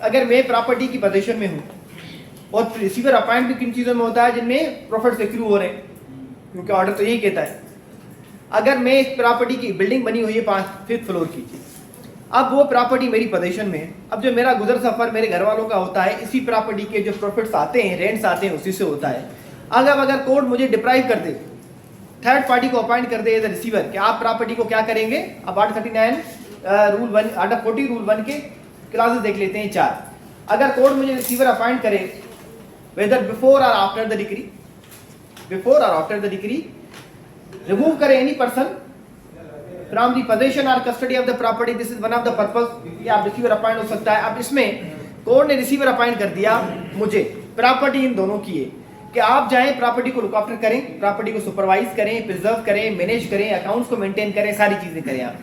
अगर मैं प्रॉपर्टी की पोजीशन में हूँ और रिसीवर अपॉइंट भी किन चीजों में होता है जिनमें प्रॉफिट एक्रू हो रहे हैं, क्योंकि ऑर्डर तो यही कहता है। अगर मैं इस प्रॉपर्टी की बिल्डिंग बनी हुई है 5th फ्लोर की, अब वो प्रॉपर्टी मेरी पोजीशन में है, अब जो मेरा गुजर सफर मेरे घर वालों का होता है इसी प्रॉपर्टी के जो प्रॉफिट्स आते हैं, रेंट्स आते हैं, उसी से होता है। अगर कोर्ट मुझे डिप्राइव कर दे, थर्ड पार्टी को अपॉइंट कर दे एज अ रिसीवर कि आप प्रॉपर्टी को क्या करेंगे, अब आर्टिकल 39 रूल 1 आर्टिकल 40 रूल 1 के क्लासेस देख लेते हैं 4। अगर कोर्ट मुझे रिसीवर अपॉइंट करे वेदर बिफोर और आफ्टर द डिक्री, बिफोर और आफ्टर द डिक्री, रिमूव करे any person from the position और custody of the property, this is one of the purpose कि आप रिसीवर अपॉइंट हो सकता है। अब इसमें कोर्ट ने रिसीवर अपॉइंट कर दिया मुझे, प्रॉपर्टी इन दोनों की है कि आप जाएं प्रॉपर्टी को लुक आफ्टर करें, प्रॉपर्टी को सुपरवाइज करें, प्रिजर्व करें, मैनेज करें, अकाउंट्स को मेंटेन करें, सारी चीजें करें आप।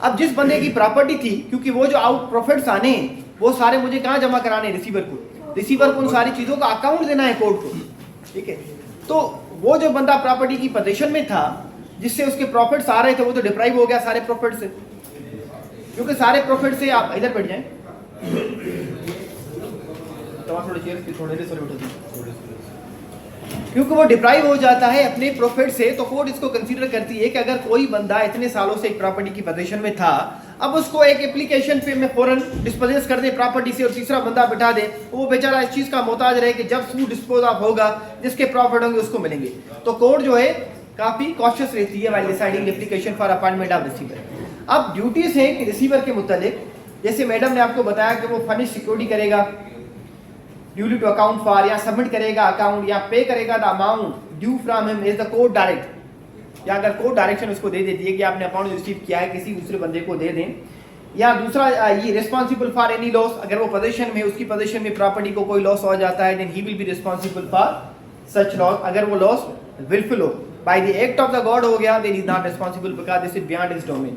अब जिस बंदे की प्रॉपर्टी थी, क्योंकि वो जो आउट प्रॉफिट्स आने हैं वो सारे मुझे कहाँ जमा कराने? रिसीवर को। रिसीवर को उन सारी चीजों का अकाउंट देना है कोर्ट को, ठीक है। तो वो जो बंदा प्रॉपर्टी की पोजीशन में था जिससे उसके प्रॉफिट्स आ रहे थे वो तो डिप्राइव हो गया सारे प्रॉफिट से, क्योंकि सारे प्रॉफिट से आप इधर बैठ जाएं, थोड़े चेयर पे थोड़े देर से, क्योंकि वो डिप्राइव हो जाता है अपने प्रॉफिट से। तो कोर्ट इसको कंसीडर करती है कि अगर कोई बंदा इतने सालों से एक प्रॉपर्टी की पोजीशन में था, अब उसको एक एप्लीकेशन पे में फौरन डिस्पोजेस कर दे प्रॉपर्टी से और तीसरा बंदा बिठा दे, तो वो बेचारा इस चीज का मोहताज रहे कि जब सूट डिस्पोज ऑफ होगा जिसके प्रॉफिट होंगे उसको मिलेंगे। तो कोर्ट जो है काफी कॉशियस रहती है while deciding application for appointment of receiver. अब ड्यूटीज है कि रिसीवर के मुतालिक, जैसे मैडम ने आपको बताया कि वो फर्निश सिक्योरिटी करेगा, ड्यूली टू अकाउंट फॉर, या सबमिट करेगा अकाउंट, या पे करेगा the amount due from him is the court direct, या अगर कोर्ट डायरेक्शन उसको दे देती है कि आपने अमाउंट रिसीव किया है किसी दूसरे बंदे को दे दें, या दूसरा ये रिस्पॉन्सिबल फॉर एनी लॉस, अगर वो पोजीशन में उसकी पोजीशन में प्रॉपर्टी को कोई लॉस हो जाता है then he will be responsible for such loss, अगर वो लॉस विलफुल हो by the act of the god हो गया then is not responsible because this is beyond his domain.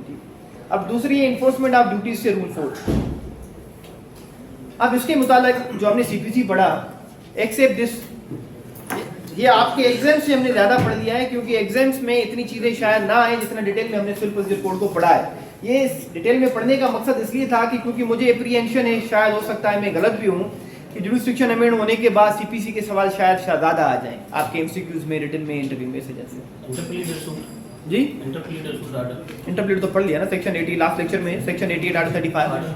अब दूसरी है इन्फोर्समेंट ऑफ ड्यूटीज से रूल 4। अब इसके मुताबिक जो हमने सीपीसी पढ़ा एक्सेप्ट दिस, ये आपके एग्जाम से हमने ज्यादा पढ़ लिया है क्योंकि एग्जाम्स में इतनी चीजें शायद ना आए जितना डिटेल में हमने सिविल प्रोसीजर कोड को पढ़ा है। ये डिटेल में पढ़ने का मकसद इसलिए था कि क्योंकि मुझे एप्रीहेंशन है, शायद हो सकता है मैं गलत भी हूँ, कि जुरिस्डिक्शन अमेंड होने के बाद सीपीसी के सवाल शायद ज्यादा आ जाएं आपके एमसीक्यूज में, रिटन में, इंटरव्यू में से जैसे। इंटरप्लीडर सूट, जी इंटरप्लीडर सूट आर्डर, इंटरप्लीड तो पढ़ लिया ना, सेक्शन 80 लास्ट लेक्चर में, सेक्शन 88 आर्टिकल 35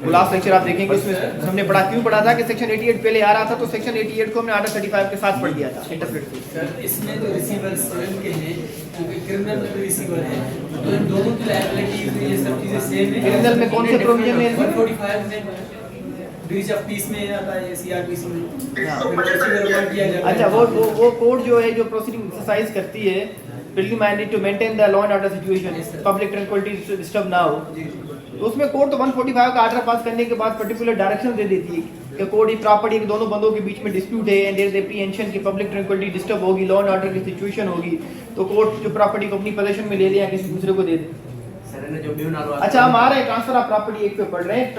वो लास्ट लेक्चर आप देखेंगे उसमें हमने पढ़ा, क्यों पढ़ा था कि सेक्शन 88 पहले आ रहा था तो सेक्शन 88 को हमने आर्टिकल 35 के साथ पढ़ लिया था इंटरप्लीड। सर इसमें जो रिसीवर सेम के हैं क्योंकि क्रिमिनल में रिसीवर है तो इन दोनों की लायबिलिटी ये सब चीजें सेम है। क्रिमिनल में कौन से प्रोविजन में? 145 में ब्रीच ऑफ पीस में आता है, सीआरपीसी में। हाँ। अच्छा वो कोड जो है जो प्रोसीडिंग एक्सरसाइज करती है preliminary to maintain the law and order situation, public tranquility disturb ना हो, तो उसमें कोर्ट तो 145 का आर्डर पास करने के बाद पर्टिकुलर डायरेक्शन दे देती है कि कोर्ट इस प्रॉपर्टी के दोनों बंदों के बीच में डिस्प्यूट है एंड देयर इज एप्रीहेंशन की पब्लिक ट्रैंक्विलिटी डिस्टर्ब होगी, लॉ एंड ऑर्डर की सिचुएशन होगी, तो कोर्ट जो प्रॉपर्टी को अपनी पोजीशन में ले ले या किसी दूसरे को दे दे। सर ने जो ब्यून अच्छा हम आ रहे हैं ट्रांसफर ऑफ प्रॉपर्टी एक पे पढ़ रहे हैं।